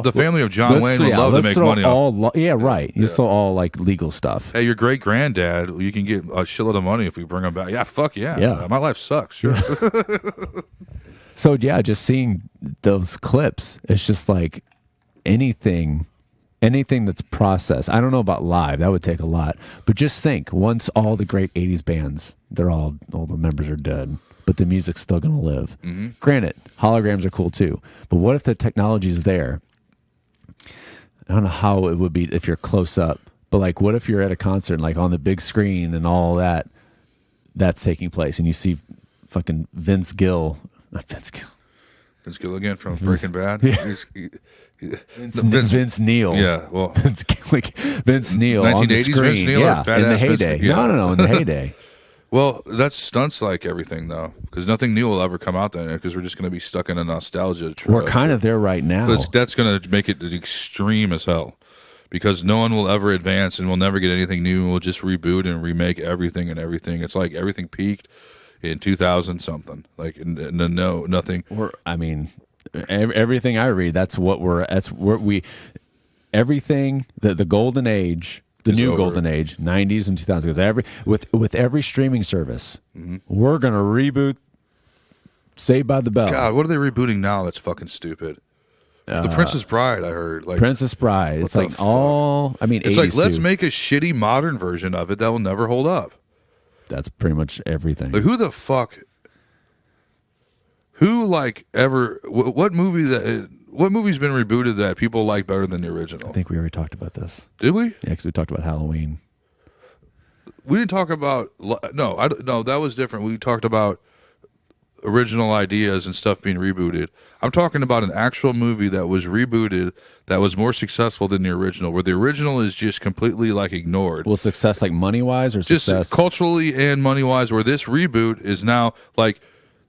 the family of John Wayne would love to make money off. Right. You throw all like legal stuff. Hey, your great granddad, you can get a shitload of money if we bring him back. Yeah, fuck yeah. Yeah. My life sucks. Sure. So yeah, just seeing those clips, it's just like anything that's processed. I don't know about live, that would take a lot. But just think, once all the great 80s bands, all the members are dead, but the music's still going to live. Mm-hmm. Granted, holograms are cool too. But what if the technology's there? I don't know how it would be if you're close up, but like, what if you're at a concert and like on the big screen and all that's taking place, and you see fucking Vince Gill again from Breaking Bad. Yeah. Vince Neil. Yeah, well, Vince Neil on the screen. Vince Neil, yeah, in the heyday. No, in the heyday. Well, that's stunts like everything, though, because nothing new will ever come out then, because we're just going to be stuck in a nostalgia trip. We're kind of there right now. So that's going to make it extreme as hell, because no one will ever advance and we'll never get anything new. We'll just reboot and remake everything and everything. It's like everything peaked in 2000 something. Like, nothing. Everything I read, everything, the golden age. The new golden age, 90s and 2000s. With every streaming service, mm-hmm. We're gonna reboot Saved by the Bell. God, what are they rebooting now? That's fucking stupid. The Princess Bride, I heard. Like, Princess Bride. It's like it's like, let's make a shitty modern version of it that will never hold up. That's pretty much everything. Like, who the fuck? Who like ever? What movie's been rebooted that people like better than the original? I think we already talked about this. Did we? Yeah, because we talked about Halloween. We didn't talk about no. That was different. We talked about original ideas and stuff being rebooted. I'm talking about an actual movie that was rebooted that was more successful than the original, where the original is just completely like ignored. Well, success like money wise, or just success culturally and money wise, where this reboot is now like.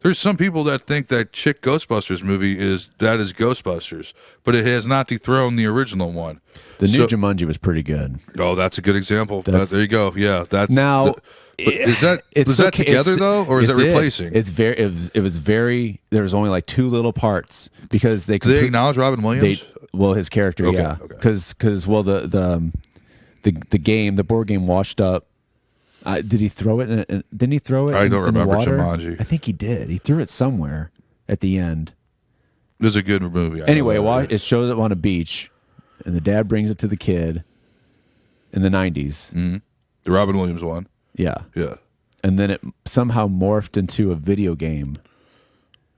There's some people that think that Chick Ghostbusters movie is Ghostbusters, but it has not dethroned the original one. The new Jumanji was pretty good. Oh, that's a good example. There you go. Yeah, that's now. Is that together though, or is it replacing? It was very. There was only like two little parts because they. Do they acknowledge Robin Williams? His character, okay, yeah, because the game, the board game, washed up. Did he throw it? Didn't he throw it? I don't remember in the water? Jumanji. I think he did. He threw it somewhere at the end. It was a good movie. Anyway, it shows up on a beach, and the dad brings it to the kid in the 90s. Mm-hmm. The Robin Williams one. Yeah. Yeah. And then it somehow morphed into a video game.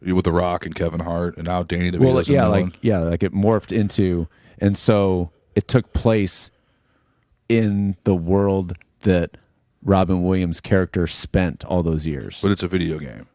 With The Rock and Kevin Hart, and now Danny DeVito's like it morphed into, and so it took place in the world that Robin Williams' character spent all those years. But it's a video game.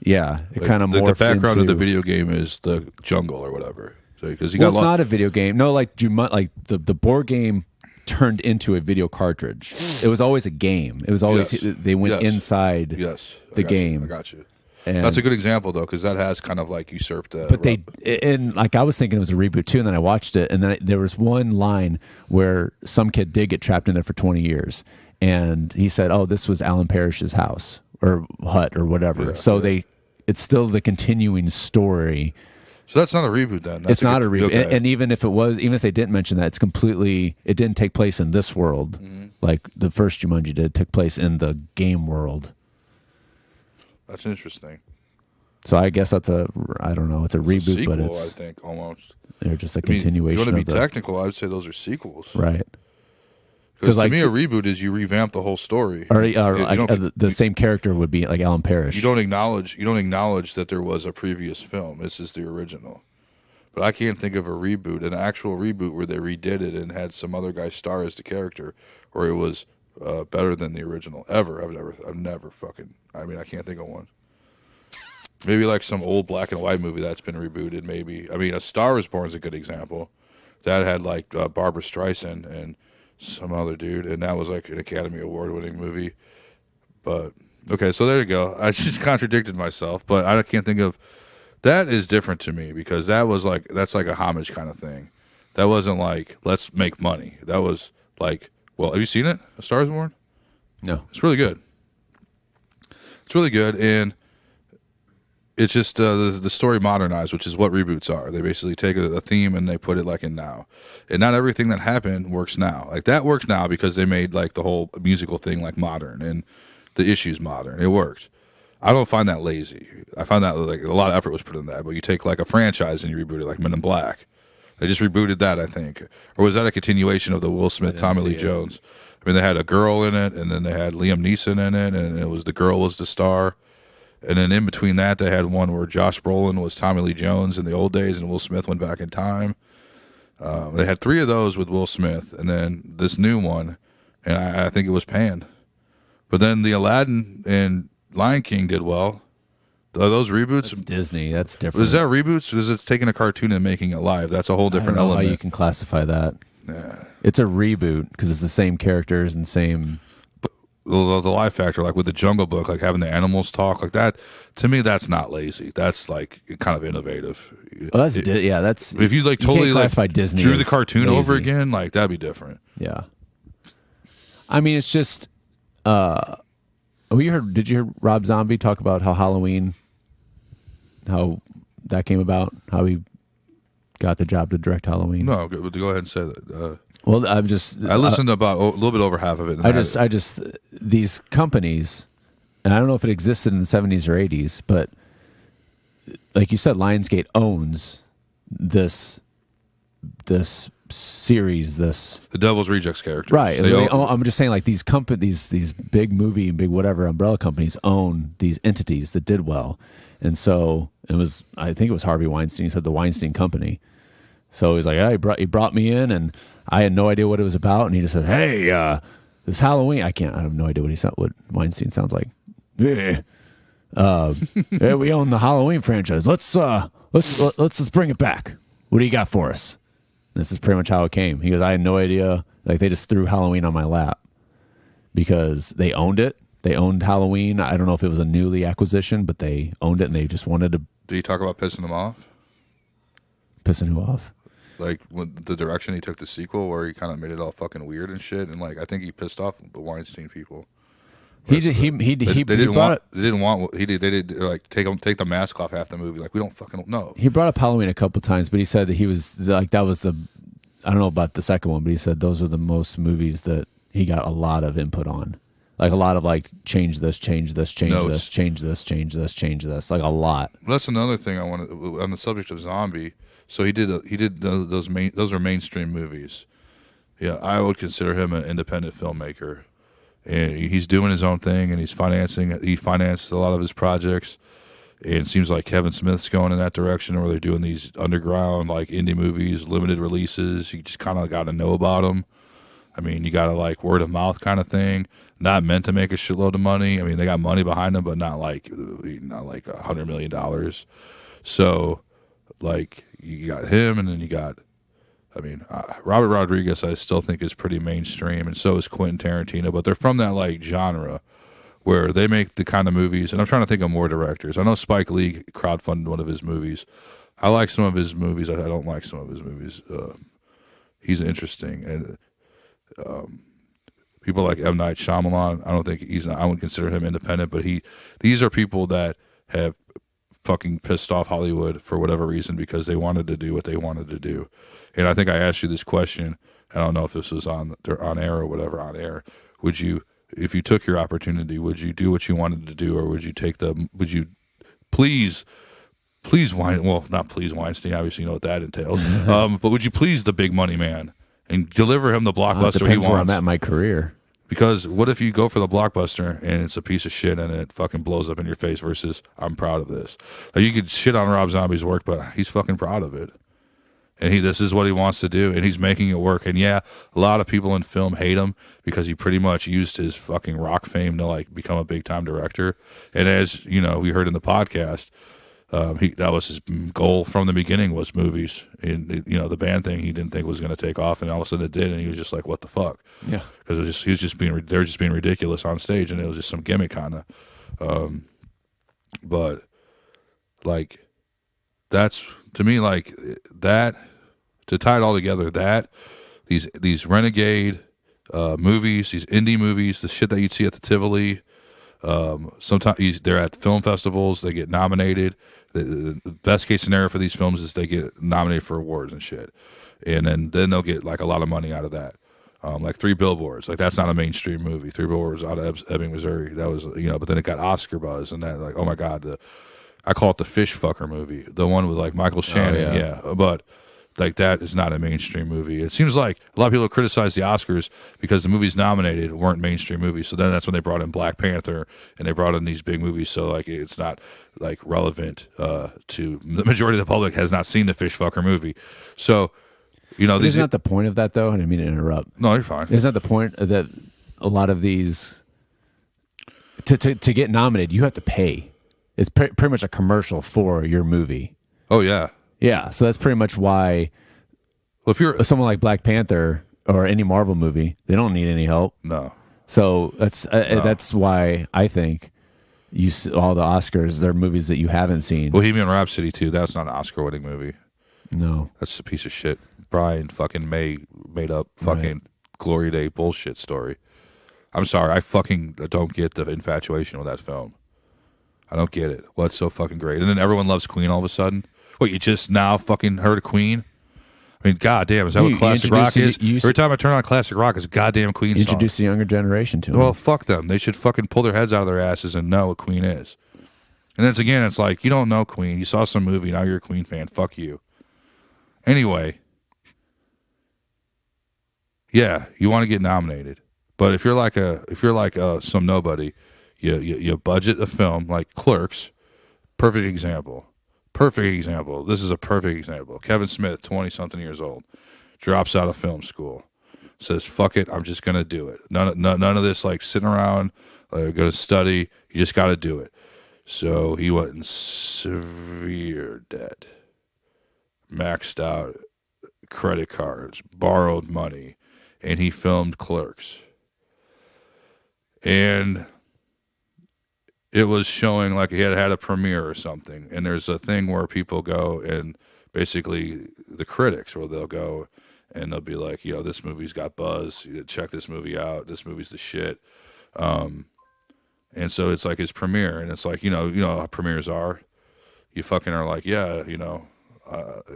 Yeah, it kind of morphed the background into, of the video game is the jungle or whatever. Because it's not a video game. No, like the board game turned into a video cartridge. It was always a game. It was always they went inside the game. I got you. And that's a good example though, because that has kind of like usurped. But I was thinking it was a reboot too, and then I watched it, and then there was one line where some kid did get trapped in there for 20 years, and he said, "Oh, this was Alan Parrish's house or hut or whatever." It's still the continuing story. So that's not a reboot then. It's not a reboot, okay. And even if they didn't mention that, it didn't take place in this world. Mm-hmm. Like the first Jumanji did, it took place in the game world. That's interesting. So I guess it's a reboot, sequel, but it's, I think, almost. They're just a continuation. If you want to be technical, I would say those are sequels. Right. Because to me, a reboot is you revamp the whole story. Or the same character would be like Alan Parrish. You don't acknowledge that there was a previous film. This is the original. But I can't think of a reboot, an actual reboot where they redid it and had some other guy star as the character, or it was better than the original ever. I've never fucking. I mean, I can't think of one. Maybe like some old black and white movie that's been rebooted. Maybe. I mean, A Star Is Born is a good example. That had like Barbara Streisand and some other dude, and that was like an Academy Award-winning movie. But okay, so there you go. I just contradicted myself, but I can't think of. That is different to me because that's like a homage kind of thing. That wasn't like let's make money. That was like, well, have you seen it? A Star Is Born? No, it's really good. It's really good, and it's just the story modernized, which is what reboots are. They basically take a theme and they put it like in now. And not everything that happened works now. Like that works now because they made like the whole musical thing like modern and the issues modern. It worked. I don't find that lazy. I find that like a lot of effort was put in that. But you take like a franchise and you reboot it, like Men in Black. They just rebooted that, I think. Or was that a continuation of the Will Smith, Tommy Lee Jones? I mean, they had a girl in it, and then they had Liam Neeson in it, and the girl was the star. And then in between that, they had one where Josh Brolin was Tommy Lee Jones in the old days, and Will Smith went back in time. They had 3 of those with Will Smith, and then this new one, and I think it was panned. But then the Aladdin and Lion King did well. Are those reboots? That's Disney. That's different. Is that reboots? Because it's taking a cartoon and making it live. That's a whole different element. I don't know how you can classify that. Yeah. It's a reboot because it's the same characters and same. But the live factor, like with the Jungle Book, like having the animals talk, like that. To me, that's not lazy. That's like kind of innovative. Well, that's that's. If you like totally like Disney drew the cartoon lazy over again, like that'd be different. Yeah. I mean, it's just. Did you hear Rob Zombie talk about how Halloween, how that came about, how he got the job to direct Halloween? No, go ahead and say that. Well, I listened to about a little bit over half of it. These companies, and I don't know if it existed in the 70s or 80s, but like you said, Lionsgate owns this series, the Devil's Rejects characters, right? I'm just saying, like these companies, these big movie and big whatever umbrella companies own these entities that did well, and so I think it was Harvey Weinstein. He said the Weinstein Company. So he's like, he brought me in, and I had no idea what it was about, and he just said, "Hey, this Halloween, I have no idea what Weinstein sounds like. Yeah, we own the Halloween franchise. Let's bring it back. What do you got for us?" This is pretty much how it came. He goes, I had no idea. Like they just threw Halloween on my lap because they owned it. They owned Halloween. I don't know if it was a newly acquisition, but they owned it and they just wanted to. Did he talk about pissing them off? Pissing who off? Like when the direction he took the sequel, where he kind of made it all fucking weird and shit, and like I think he pissed off the Weinstein people. They didn't want like take the mask off half the movie. Like we don't fucking know. He brought up Halloween a couple times, but he said that he was like that was the. I don't know about the second one, but he said those were the most movies that he got a lot of input on, like a lot of like change this, change this, change this, change this, change this, change this, like a lot. Well, that's another thing I wanted on the subject of Zombie. So he did those are mainstream movies. Yeah, I would consider him an independent filmmaker. And he's doing his own thing, and he financed a lot of his projects. And it seems like Kevin Smith's going in that direction, where they're doing these underground, like indie movies, limited releases. You just kind of got to know about them. I mean, you got to like word of mouth kind of thing. Not meant to make a shitload of money. I mean, they got money behind them, but not like $100 million. So like you got him, and then you got, I mean, Robert Rodriguez I still think is pretty mainstream, and so is Quentin Tarantino, but they're from that like genre where they make the kind of movies, and I'm trying to think of more directors. I know Spike Lee crowdfunded one of his movies. I like some of his movies. I don't like some of his movies. He's interesting, and people like M. Night Shyamalan, I don't think I wouldn't consider him independent, but these are people that have fucking pissed off Hollywood for whatever reason because they wanted to do what they wanted to do. And I think I asked you this question. I don't know if this was on air or whatever on air. Would you, if you took your opportunity, would you do what you wanted to do, or would you please not please Weinstein, obviously you know what that entails, but would you please the big money man and deliver him the blockbuster he wants? Where I'm at in my career. Because what if you go for the blockbuster and it's a piece of shit and it fucking blows up in your face versus I'm proud of this? Like, you could shit on Rob Zombie's work, but he's fucking proud of it. And this is what he wants to do, and he's making it work. And yeah, a lot of people in film hate him because he pretty much used his fucking rock fame to like become a big time director. And as you know, we heard in the podcast, that was his goal from the beginning, was movies. And you know, the band thing he didn't think was going to take off, and all of a sudden it did, and he was just like, "What the fuck?" Yeah, because they were just being ridiculous on stage, and it was just some gimmick kind of. But like, that's to me like that. To tie it all together, that these renegade movies, these indie movies, the shit that you'd see at the Tivoli. Sometimes they're at film festivals, they get nominated. The best case scenario for these films is they get nominated for awards and shit, and then they'll get like a lot of money out of that. Like Three Billboards, like that's not a mainstream movie. Three Billboards out of Ebbing, Missouri. That was, you know, but then it got Oscar buzz, and that like, oh my god, I call it the fish fucker movie, the one with like Michael Shannon. Yeah, but. Like, that is not a mainstream movie. It seems like a lot of people criticize the Oscars because the movies nominated weren't mainstream movies. So then that's when they brought in Black Panther and they brought in these big movies. So like, it's not like relevant to the majority of the public has not seen the fish fucker movie. So, you know, isn't that the point of that though? I didn't mean to interrupt. No, you're fine. Isn't that the point that a lot of these to get nominated, you have to pay? It's pretty much a commercial for your movie. Oh yeah. Yeah, so that's pretty much why. Well, if you're someone like Black Panther or any Marvel movie, they don't need any help. No. So that's why I think all the Oscars, they're movies that you haven't seen. Bohemian Rhapsody too. That's not an Oscar-winning movie. No, that's a piece of shit. Brian fucking made up fucking Glory Day bullshit story. I'm sorry, I fucking don't get the infatuation with that film. I don't get it. What's so fucking great? And then everyone loves Queen all of a sudden. What, you just now fucking heard of Queen? I mean, goddamn, is that what classic rock is? Every time I turn on classic rock, it's a goddamn Queen song. Introduce the younger generation to them. Well, fuck them. They should fucking pull their heads out of their asses and know what Queen is. And then again, it's like, you don't know Queen. You saw some movie, now you're a Queen fan. Fuck you. Anyway, yeah, you want to get nominated, but if you're like some nobody, you budget a film like Clerks. Perfect example. This is a perfect example. Kevin Smith, 20-something years old, drops out of film school, says, fuck it, I'm just going to do it. None of this, like, sitting around, going to study. You just got to do it. So he went in severe debt, maxed out credit cards, borrowed money, and he filmed Clerks. And it was showing like he had a premiere or something. And there's a thing where people go and basically the critics, where they'll go and they'll be like, you know, this movie's got buzz. Check this movie out. This movie's the shit. And so it's like his premiere, and it's like, you know how premieres are. You fucking are like, yeah, you know,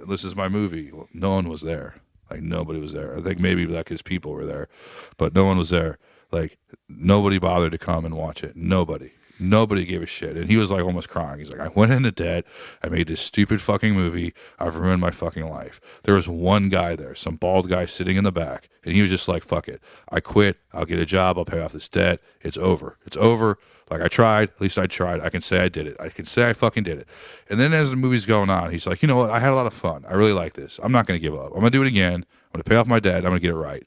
this is my movie. Well, no one was there. Like, nobody was there. I think maybe like his people were there, but no one was there. Like, nobody bothered to come and watch it. Nobody gave a shit. And he was like almost crying. He's like, I went into debt. I made this stupid fucking movie. I've ruined my fucking life. There was one guy there, some bald guy sitting in the back. And he was just like, fuck it. I quit. I'll get a job. I'll pay off this debt. It's over. It's over. Like, I tried. At least I tried. I can say I did it. I can say I fucking did it. And then as the movie's going on, he's like, you know what? I had a lot of fun. I really like this. I'm not going to give up. I'm going to do it again. I'm going to pay off my debt. I'm going to get it right.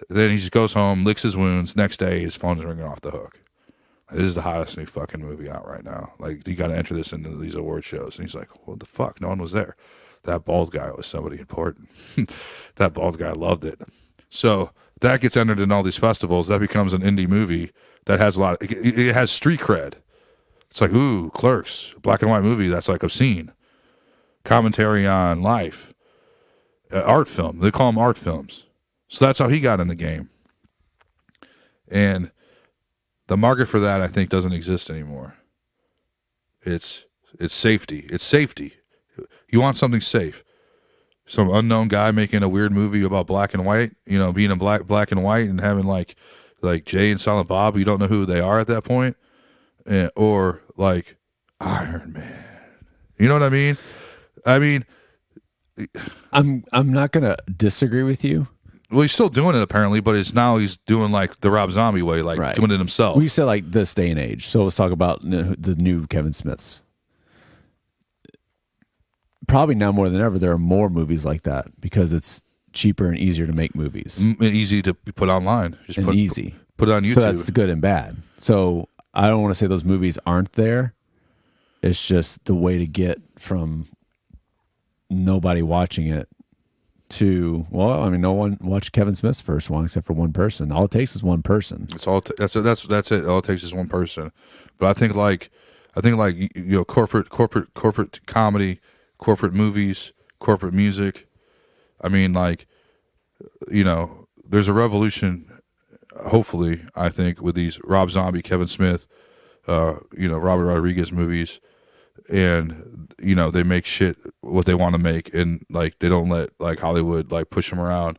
Then he just goes home, licks his wounds. Next day, his phone's ringing off the hook. This is the hottest new fucking movie out right now. Like, you got to enter this into these award shows. And he's like, what the fuck? No one was there. That bald guy was somebody important. That bald guy loved it. So that gets entered in all these festivals. That becomes an indie movie that has a lot. It has street cred. It's like, ooh, Clerks, black and white movie. That's like obscene. Commentary on life. Art film. They call them art films. So that's how he got in the game. And the market for that, I think, doesn't exist anymore. It's safety. It's safety. You want something safe. Some unknown guy making a weird movie about black and white, you know, being in black and white and having like Jay and Silent Bob, you don't know who they are at that point, or like Iron Man. You know what I mean? I mean, I'm not gonna disagree with you. Well, he's still doing it apparently, but he's doing like the Rob Zombie way, like right. doing it himself. We said like this day and age. So let's talk about the new Kevin Smiths. Probably now more than ever, there are more movies like that because it's cheaper and easier to make movies. Easy to put online. Just easy. Put it on YouTube. So that's good and bad. So I don't want to say those movies aren't there. It's just the way to get from nobody watching it to, well, I mean, no one watched Kevin Smith's first one except for one person. All it takes is one person. It's all. That's it. All it takes is one person. But I think like you know, corporate comedy, corporate movies, corporate music. I mean, like, you know, there's a revolution. Hopefully, I think with these Rob Zombie, Kevin Smith, you know, Robert Rodriguez movies, and you know, they make shit what they want to make, and like they don't let like Hollywood like push them around.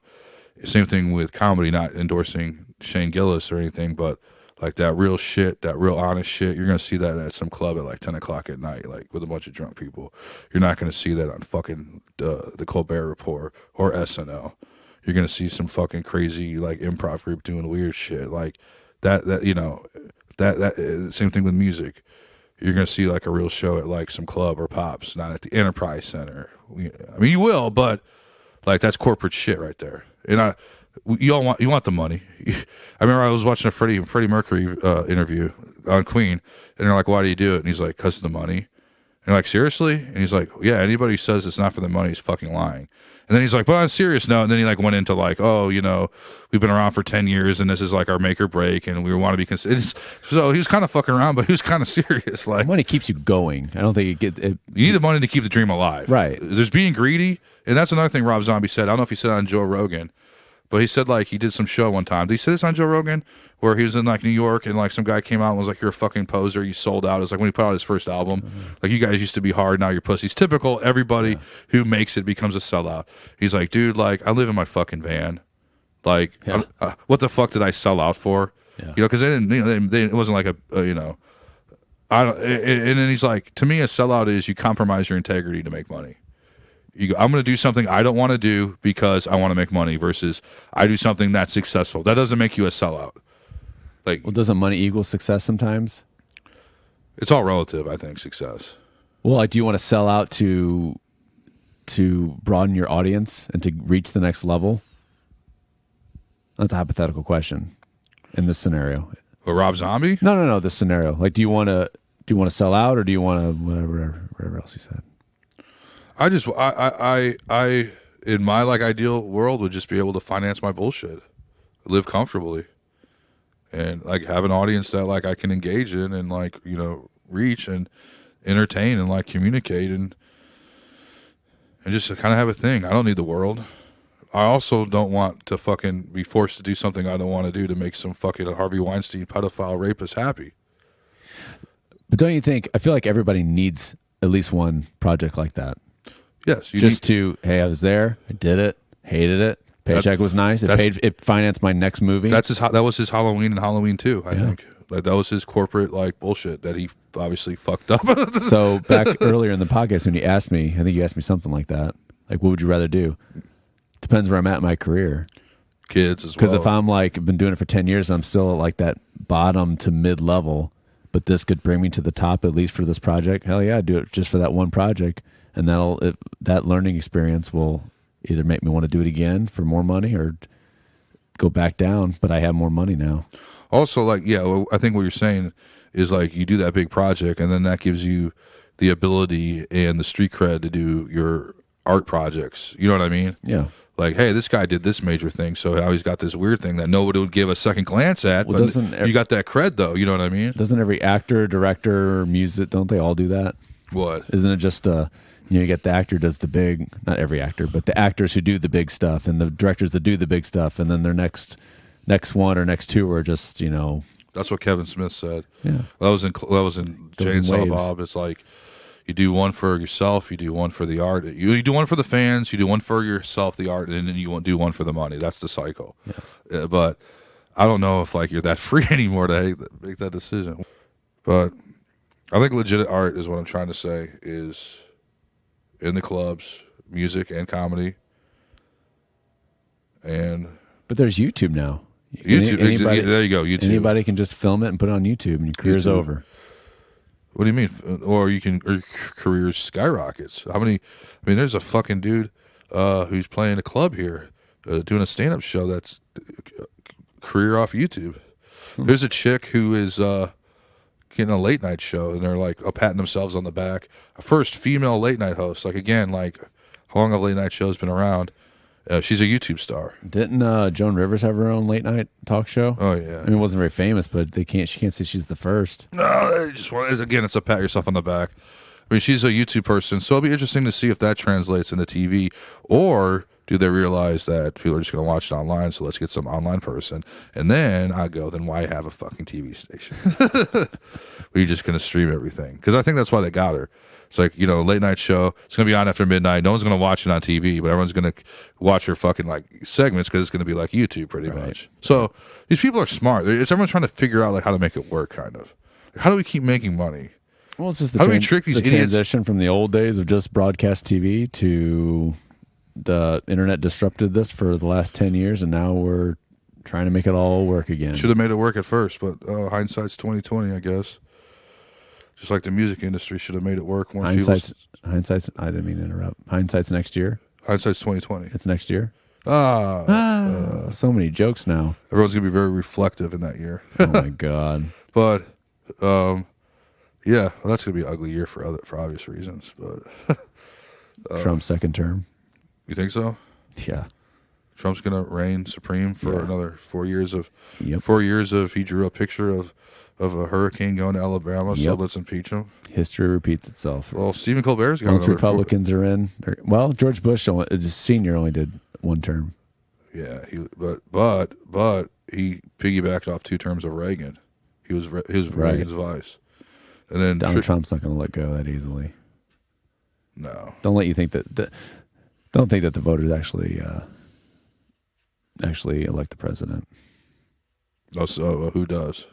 Same thing with comedy, not endorsing Shane Gillis or anything, but like that real shit, that real honest shit, you're gonna see that at some club at like 10 o'clock at night, like with a bunch of drunk people. You're not gonna see that on fucking the Colbert Report or SNL. You're gonna see some fucking crazy like improv group doing weird shit like that. You know, that same thing with music. You're gonna see like a real show at like some club or Pops, not at the Enterprise Center. I mean, you will, but like that's corporate shit right there. And you want the money. I remember I was watching a Freddie Mercury interview on Queen, and they're like, "Why do you do it?" And he's like, "'Cause of the money." And they're like, "Seriously?" And he's like, "Yeah, anybody who says it's not for the money is fucking lying." And then he's like, "But on a serious note," and then he like went into like, "Oh, you know, we've been around for 10 years, and this is like our make or break, and we want to be considered." So he was kind of fucking around, but he was kind of serious. Like, money keeps you going. I don't think you need the money to keep the dream alive. Right. There's being greedy, and that's another thing Rob Zombie said. I don't know if he said it on Joe Rogan, but he said like he did some show one time. Did he say this on Joe Rogan? Where he was in like New York and like some guy came out and was like, "You're a fucking poser. You sold out." It was like when he put out his first album. Mm-hmm. Like, "You guys used to be hard. Now you're pussies." Typical. Everybody who makes it becomes a sellout. He's like, "Dude, like I live in my fucking van. Like, what the fuck did I sell out for?" Yeah. You know, because they didn't. You know, it wasn't like a you know. I don't. And then he's like, "To me, a sellout is you compromise your integrity to make money." You go, "I'm going to do something I don't want to do because I want to make money," versus I do something that's successful. That doesn't make you a sellout. Like, well, doesn't money equal success sometimes? It's all relative, I think, success. Well, like, do you want to sell out to broaden your audience and to reach the next level? That's a hypothetical question in this scenario. Well, Rob Zombie? No. This scenario, like, do you want to sell out, or do you want to whatever else you said? I in my like ideal world would just be able to finance my bullshit, live comfortably, and like have an audience that like I can engage in and like, you know, reach and entertain and like communicate and just kind of have a thing. I don't need the world. I also don't want to fucking be forced to do something I don't want to do to make some fucking Harvey Weinstein pedophile rapist happy. But don't you think, I feel like everybody needs at least one project like that? Yes. Hey, I was there, I did it, hated it, paycheck was nice, it financed my next movie. That was his Halloween and Halloween 2, I think. Like, that was his corporate like bullshit that he obviously fucked up. So back earlier in the podcast when you asked me, I think you asked me something like that. Like, what would you rather do? Depends where I'm at in my career. Kids as well. Because if I'm like, I've been doing it for 10 years, I'm still at like that bottom to mid level, but this could bring me to the top at least for this project. Hell yeah, I'd do it just for that one project. And that learning experience will either make me want to do it again for more money or go back down, but I have more money now. Also, like, I think what you're saying is like you do that big project, and then that gives you the ability and the street cred to do your art projects. You know what I mean? Yeah. Like, hey, this guy did this major thing, so now he's got this weird thing that nobody would give a second glance at. Well, but you got that cred, though. You know what I mean? Doesn't every actor, director, music, don't they all do that? What? Isn't it just you get the actor does the big, not every actor, but the actors who do the big stuff, and the directors that do the big stuff, and then their next one or next two are just That's what Kevin Smith said. Yeah. That was in Jane Silent Bob. It's like you do one for yourself, you do one for the art, you do one for the fans, you do one for yourself, the art, and then you do one for the money. That's the cycle. Yeah. But I don't know if like you're that free anymore to make that decision. But I think legit art is what I'm trying to say is in the clubs, music and comedy. But there's YouTube now. YouTube, there you go. YouTube. Anybody can just film it and put it on YouTube, and your career's over. What do you mean? Or your career skyrockets. How many? I mean, there's a fucking dude who's playing a club here, doing a stand-up show that's career off YouTube. There's a chick who is getting a late night show, and they're like patting themselves on the back. A first female late night host. Like again, like how long have late night shows been around? She's a YouTube star. Didn't Joan Rivers have her own late night talk show? Oh yeah. I mean, it wasn't very famous, but she can't say she's the first. No, it's a pat yourself on the back. I mean, she's a YouTube person, so it'll be interesting to see if that translates into TV, or do they realize that people are just going to watch it online? So let's get some online person, and then then why have a fucking TV station? We're just going to stream everything, because I think that's why they got her. It's like, late night show. It's going to be on after midnight. No one's going to watch it on TV, but everyone's going to watch her fucking like segments because it's going to be like YouTube pretty much. So these people are smart. Everyone's trying to figure out like how to make it work, kind of. How do we keep making money? Well, it's just the how do we trick these idiots? Transition from the old days of just broadcast TV to the internet disrupted this for the last 10 years, and now we're trying to make it all work again. Should have made it work at first, but hindsight's 20/20, I guess. Just like the music industry should have made it work. Hindsight's. I didn't mean to interrupt. Hindsight's next year. Hindsight's 20/20. It's next year. So many jokes now. Everyone's gonna be very reflective in that year. Oh my god. But yeah, well, that's gonna be an ugly year for obvious reasons. But Trump's second term. You think so? Yeah. Trump's gonna reign supreme for another 4 years of. Yep. 4 years of he drew a picture of a hurricane going to Alabama, so let's impeach him. History repeats itself. Well, Stephen Colbert's got once Republicans are in. George Bush Senior only did one term. Yeah, but he piggybacked off 2 terms of Reagan. He was Reagan's vice, and then Donald Trump's not going to let go that easily. No, don't think that the voters actually elect the president. Oh, so who does?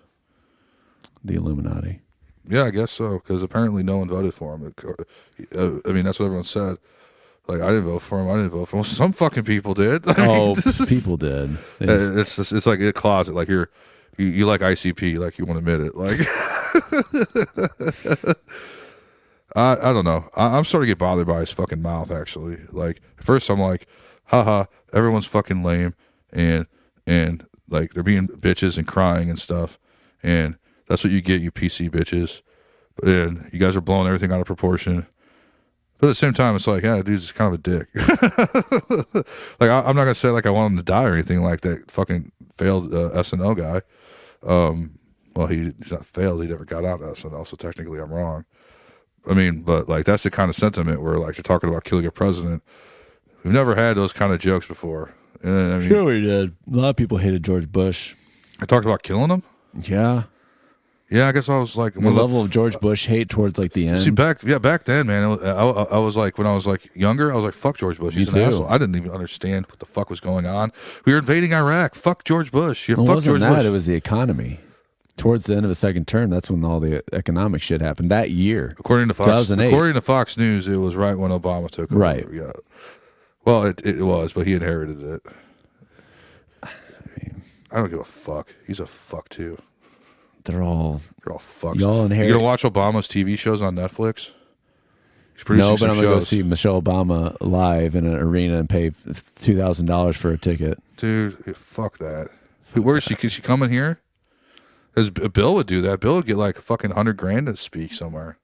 The Illuminati. Yeah, I guess so, because apparently no one voted for him. I mean, that's what everyone said. Like, I didn't vote for him. Well, some fucking people did. People did. It's like a closet. Like you like ICP, like you won't admit it. Like, I don't know. I'm starting to get bothered by his fucking mouth, actually. Like, at first I'm like, haha, everyone's fucking lame, and like they're being bitches and crying and stuff, and that's what you get, you PC bitches. And you guys are blowing everything out of proportion. But at the same time, it's like, yeah, dude's just kind of a dick. Like, I'm not going to say like I want him to die or anything like that fucking failed SNL guy. Well, he's not failed. He never got out of SNL, so technically I'm wrong. I mean, but like that's the kind of sentiment where like they're talking about killing a president. We've never had those kind of jokes before. And I mean, sure we did. A lot of people hated George Bush. I talked about killing him? Yeah. Yeah, I guess I was like... The level of George Bush hate towards like the end. See, back then, man, I was like, when I was like younger, I was like, fuck George Bush. He's an asshole. I didn't even understand what the fuck was going on. We were invading Iraq. Fuck George Bush. Fuck George Bush. It was the economy. Towards the end of his second term, that's when all the economic shit happened. That year. According to Fox News, it was right when Obama took over. Right. Yeah. Well, it was, but he inherited it. I mean, I don't give a fuck. He's a fuck too. They're all fucks. Y'all inherit. You gonna watch Obama's TV shows on Netflix? No, but I'm gonna go see Michelle Obama live in an arena and pay $2,000 for a ticket. Dude, fuck that. Where is she? Is she coming here? Because Bill would do that. Bill would get like fucking $100,000 to speak somewhere.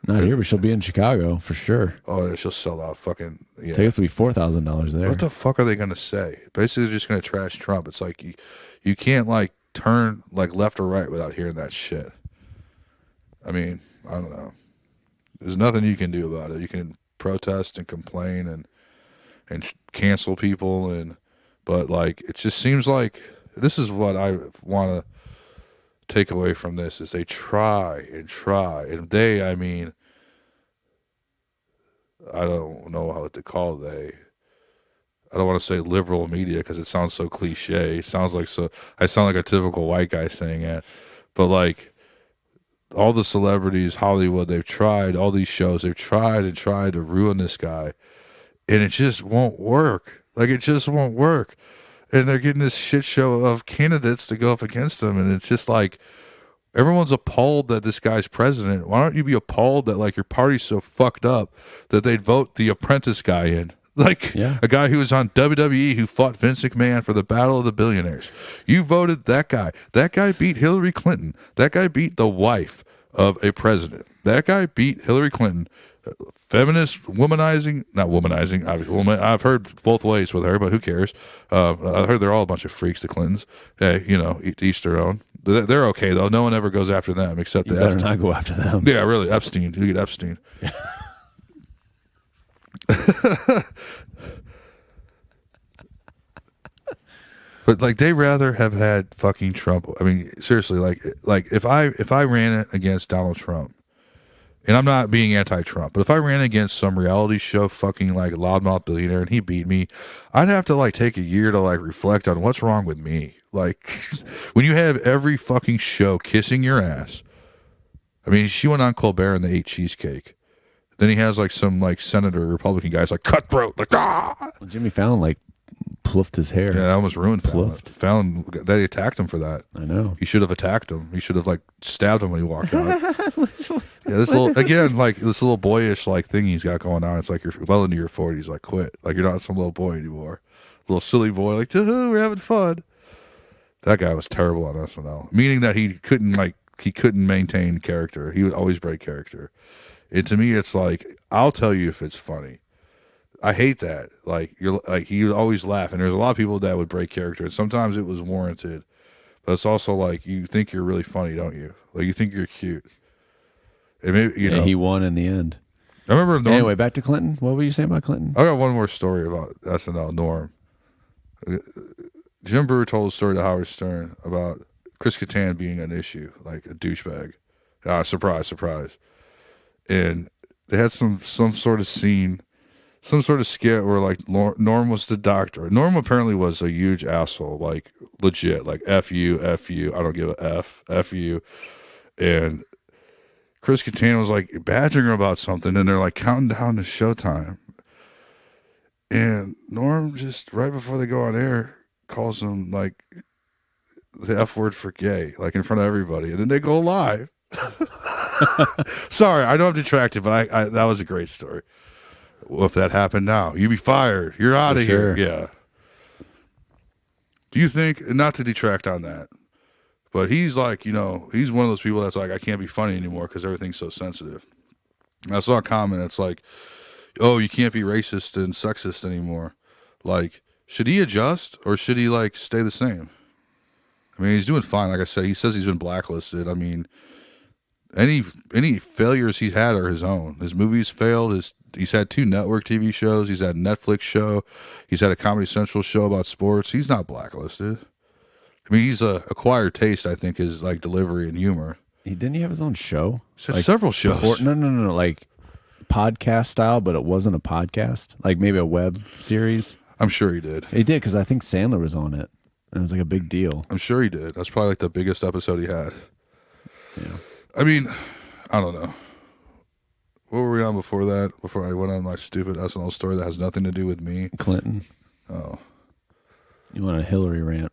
Not here, but she'll be in Chicago for sure. Oh, yeah, she'll sell out fucking. Yeah. Tickets will be $4,000 there. What the fuck are they gonna say? Basically, they're just gonna trash Trump. It's like you can't like turn like left or right without hearing that shit. I mean, I don't know. There's nothing you can do about it. You can protest and complain and cancel people but like it just seems like this is what I want to take away from this is they try and they, I mean, I don't know how to call I don't want to say liberal media because it sounds so cliche. It sounds like I sound like a typical white guy saying it, but like all the celebrities, Hollywood, they've tried all these shows, they've tried and tried to ruin this guy, and it just won't work. Like it just won't work. And they're getting this shit show of candidates to go up against them. And it's just like, everyone's appalled that this guy's president. Why don't you be appalled that like your party's so fucked up that they'd vote the Apprentice guy in? Like a guy who was on WWE who fought Vince McMahon for the Battle of the Billionaires. You voted that guy. That guy beat Hillary Clinton. That guy beat the wife of a president. That guy beat Hillary Clinton. Feminist, womanizing, not womanizing. I've heard both ways with her, but who cares? I've heard they're all a bunch of freaks, the Clintons. Hey, you know, each their own. They're okay though. No one ever goes after them except you better not go after them. Yeah, really, Epstein. You get Epstein. But like they rather have had fucking Trump. I mean, seriously, like if I ran it against Donald Trump. And I'm not being anti-Trump, but if I ran against some reality show fucking like loudmouth billionaire and he beat me, I'd have to like take a year to like reflect on what's wrong with me. Like when you have every fucking show kissing your ass. I mean, she went on Colbert and they ate cheesecake. Then he has like some like senator Republican guys like cutthroat, like Well, Jimmy Fallon like pluffed his hair. Yeah, that almost ruined Fallon. They attacked him for that. I know. He should have attacked him. He should have like stabbed him when he walked out. Yeah, this little boyish like thing he's got going on. It's like you're well into your 40s. Like quit. Like you're not some little boy anymore. Little silly boy. Like we're having fun. That guy was terrible on SNL. Meaning that he couldn't maintain character. He would always break character. And to me, it's like I'll tell you if it's funny. I hate that. Like you're like he would always laugh, and there's a lot of people that would break character, and sometimes it was warranted. But it's also like you think you're really funny, don't you? Like you think you're cute. And maybe you know he won in the end. I remember. Anyway, back to Clinton. What were you saying about Clinton? I got one more story about SNL. Norm. Jim Brewer told a story to Howard Stern about Chris Kattan being an issue, like a douchebag. Surprise, surprise. And they had some sort of scene. Some sort of skit where like Norm was the doctor. Norm apparently was a huge asshole, like legit, like F you, I don't give a F you. And Chris Kattan was like badgering her about something, and they're like counting down to showtime. And Norm just right before they go on air calls him like the F word for gay, like in front of everybody, and then they go live. Sorry, I know I'm detracted, but I that was a great story. Well, if that happened now, you'd be fired. You're out of here. Yeah. Do you think, not to detract on that, but he's like, you know, he's one of those people that's like, I can't be funny anymore because everything's so sensitive. I saw a comment that's like, oh, you can't be racist and sexist anymore. Like, should he adjust or should he like stay the same? I mean, he's doing fine. Like I said, he says he's been blacklisted. I mean, any failures he's had are his own. His movies failed. He's had 2 network TV shows. He's had a Netflix show. He's had a Comedy Central show about sports. He's not blacklisted. I mean, he's a acquired taste, I think, is like delivery and humor. Didn't he have his own show? He's had several shows. No, like podcast style, but it wasn't a podcast. Like maybe a web series. I'm sure he did. He did because I think Sandler was on it, and it was like a big deal. I'm sure he did. That's probably like the biggest episode he had. Yeah. I mean, I don't know. What were we on before that? Before I went on my stupid SNL story that has nothing to do with me? Clinton. Oh. You want a Hillary rant.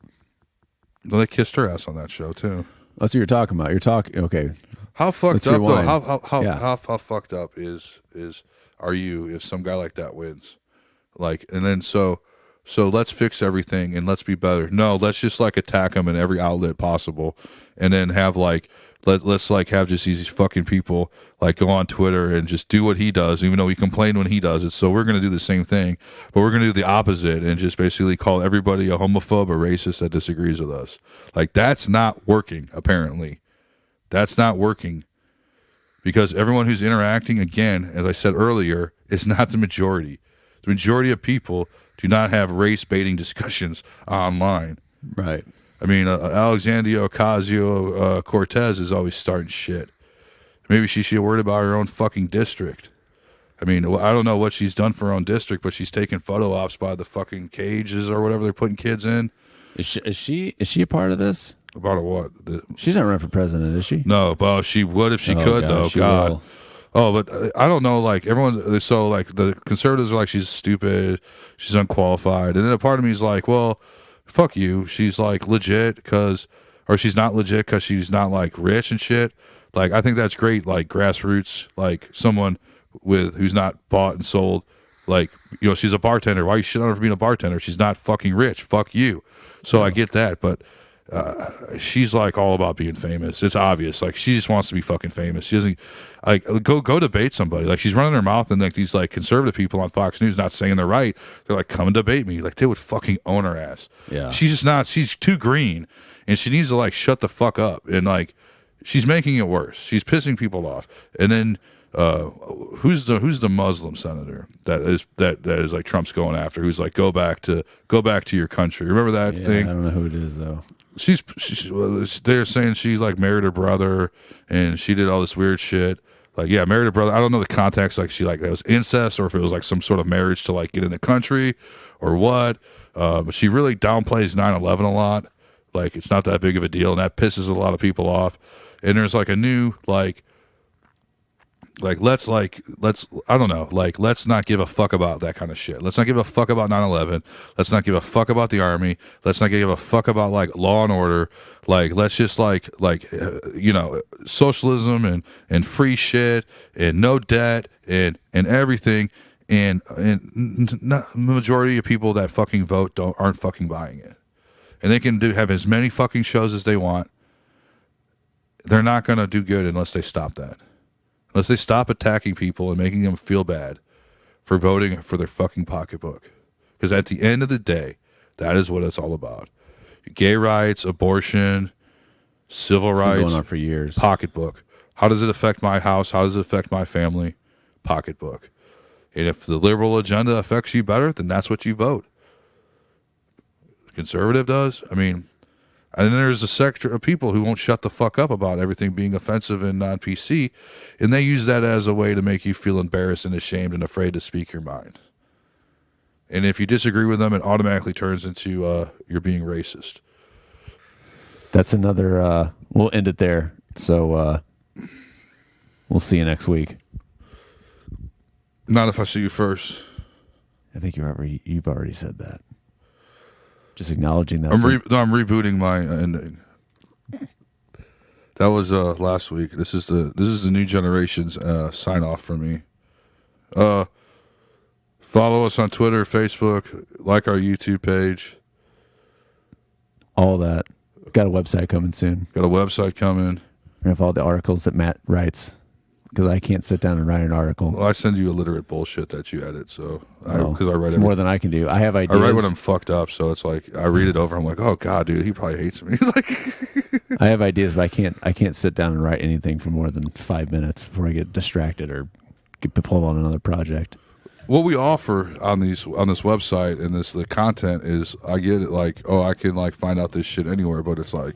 Well, they kissed her ass on that show, too. That's what you're talking about. You're talking, okay. How fucked up, though? How fucked up are you if some guy like that wins? Like, and then so So let's fix everything and let's be better. No, let's just like attack him in every outlet possible, and then have like let's like have just these fucking people like go on Twitter and just do what he does, even though he complained when he does it. So we're gonna do the same thing, but we're gonna do the opposite and just basically call everybody a homophobe or racist that disagrees with us. Like that's not working. Apparently, that's not working because everyone who's interacting, again, as I said earlier, is not the majority. The majority of people do not have race baiting discussions online. Right. I mean, Alexandria Ocasio-Cortez is always starting shit. Maybe she should worry about her own fucking district. I mean, I don't know what she's done for her own district, but she's taking photo ops by the fucking cages or whatever they're putting kids in. Is she a part of this? About a what? She's not running for president, is she? No, but she would if she could, though. God. Will. Oh, but I don't know, like, everyone's, so, like, the conservatives are like, she's stupid, she's unqualified, and then a part of me is like, well, fuck you, she's, like, legit, or she's not legit because she's not, like, rich and shit. Like, I think that's great, like, grassroots, like, someone who's not bought and sold, like, you know, she's a bartender, why you shit on her for being a bartender? She's not fucking rich, fuck you. So I get that, but she's like all about being famous. It's obvious. Like she just wants to be fucking famous. She doesn't like go debate somebody. Like she's running her mouth and like these like conservative people on Fox News not saying they're right. They're like, come and debate me. Like they would fucking own her ass. Yeah. She's just not. She's too green, and she needs to like shut the fuck up. And like she's making it worse. She's pissing people off. And then who's the Muslim senator that is like Trump's going after? Who's like go back to your country? Remember that thing? I don't know who it is though. She's they're saying she like married her brother and she did all this weird shit. Like, yeah, married her brother. I don't know the context. Like, she like it was incest or if it was like some sort of marriage to like get in the country or what. But she really downplays 9/11 a lot. Like, it's not that big of a deal, and that pisses a lot of people off. And there's like a new let's I don't know, like let's not give a fuck about that kind of shit. Let's not give a fuck about 9/11. Let's not give a fuck about the army. Let's not give a fuck about like law and order. Like let's just you know, socialism and free shit and no debt and everything and not, the majority of people that fucking vote aren't fucking buying it. And they can have as many fucking shows as they want. They're not going to do good unless they stop that. Unless they stop attacking people and making them feel bad for voting for their fucking pocketbook. Because at the end of the day, that is what it's all about. Gay rights, abortion, civil rights. Been going on for years. Pocketbook. How does it affect my house? How does it affect my family? Pocketbook. And if the liberal agenda affects you better, then that's what you vote. The conservative does. I mean, and then there's a sector of people who won't shut the fuck up about everything being offensive and non-PC, and they use that as a way to make you feel embarrassed and ashamed and afraid to speak your mind. And if you disagree with them, it automatically turns into you're being racist. That's another. We'll end it there. So we'll see you next week. Not if I see you first. I think you've already said that. Just acknowledging that. I'm rebooting my ending. That was last week. This is the new generation's sign off for me. Follow us on Twitter, Facebook, like our YouTube page. All that. Got a website coming soon. Got a website coming. We're gonna have all the articles that Matt writes. Because I can't sit down and write an article. Well, I send you illiterate bullshit that you edit, so because I write it's more than I can do. I have ideas. I write when I'm fucked up, so it's like I read it over. I'm like, oh god, dude, he probably hates me. Like, I have ideas, but I can't sit down and write anything for more than 5 minutes before I get distracted or get pulled on another project. What we offer on this website and the content is, I get it. Like, oh, I can like find out this shit anywhere, but it's like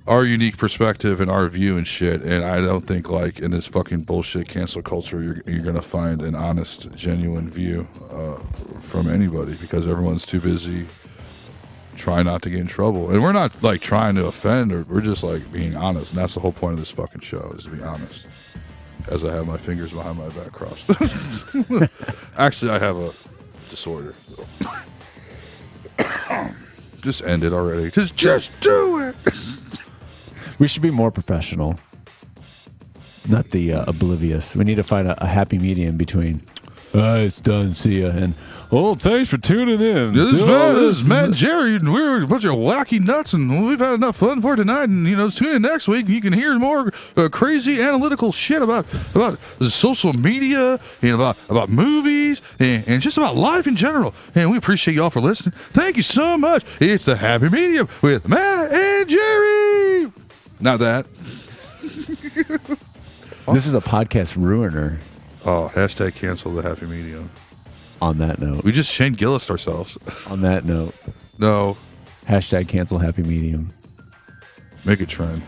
our unique perspective and our view and shit. And I don't think like in this fucking bullshit cancel culture you're gonna find an honest, genuine view from anybody, because everyone's too busy trying not to get in trouble. And we're not like trying to offend, or we're just like being honest. And that's the whole point of this fucking show, is to be honest. As I have my fingers behind my back crossed. Actually, I have a disorder. Just end it already. Just do it. We should be more professional, not the oblivious. We need to find a happy medium between It's done. See ya. And thanks for tuning in. Yeah, this is Matt and Jerry, and we're a bunch of wacky nuts, and we've had enough fun for tonight. And tune in next week, and you can hear more crazy analytical shit about social media and about movies and just about life in general. And we appreciate y'all for listening. Thank you so much. It's the Happy Medium with Matt and Jerry. Not that. This is a podcast ruiner. Oh, hashtag cancel the Happy Medium. On that note. We just Shane Gillis ourselves. On that note. No. Hashtag cancel Happy Medium. Make it trend.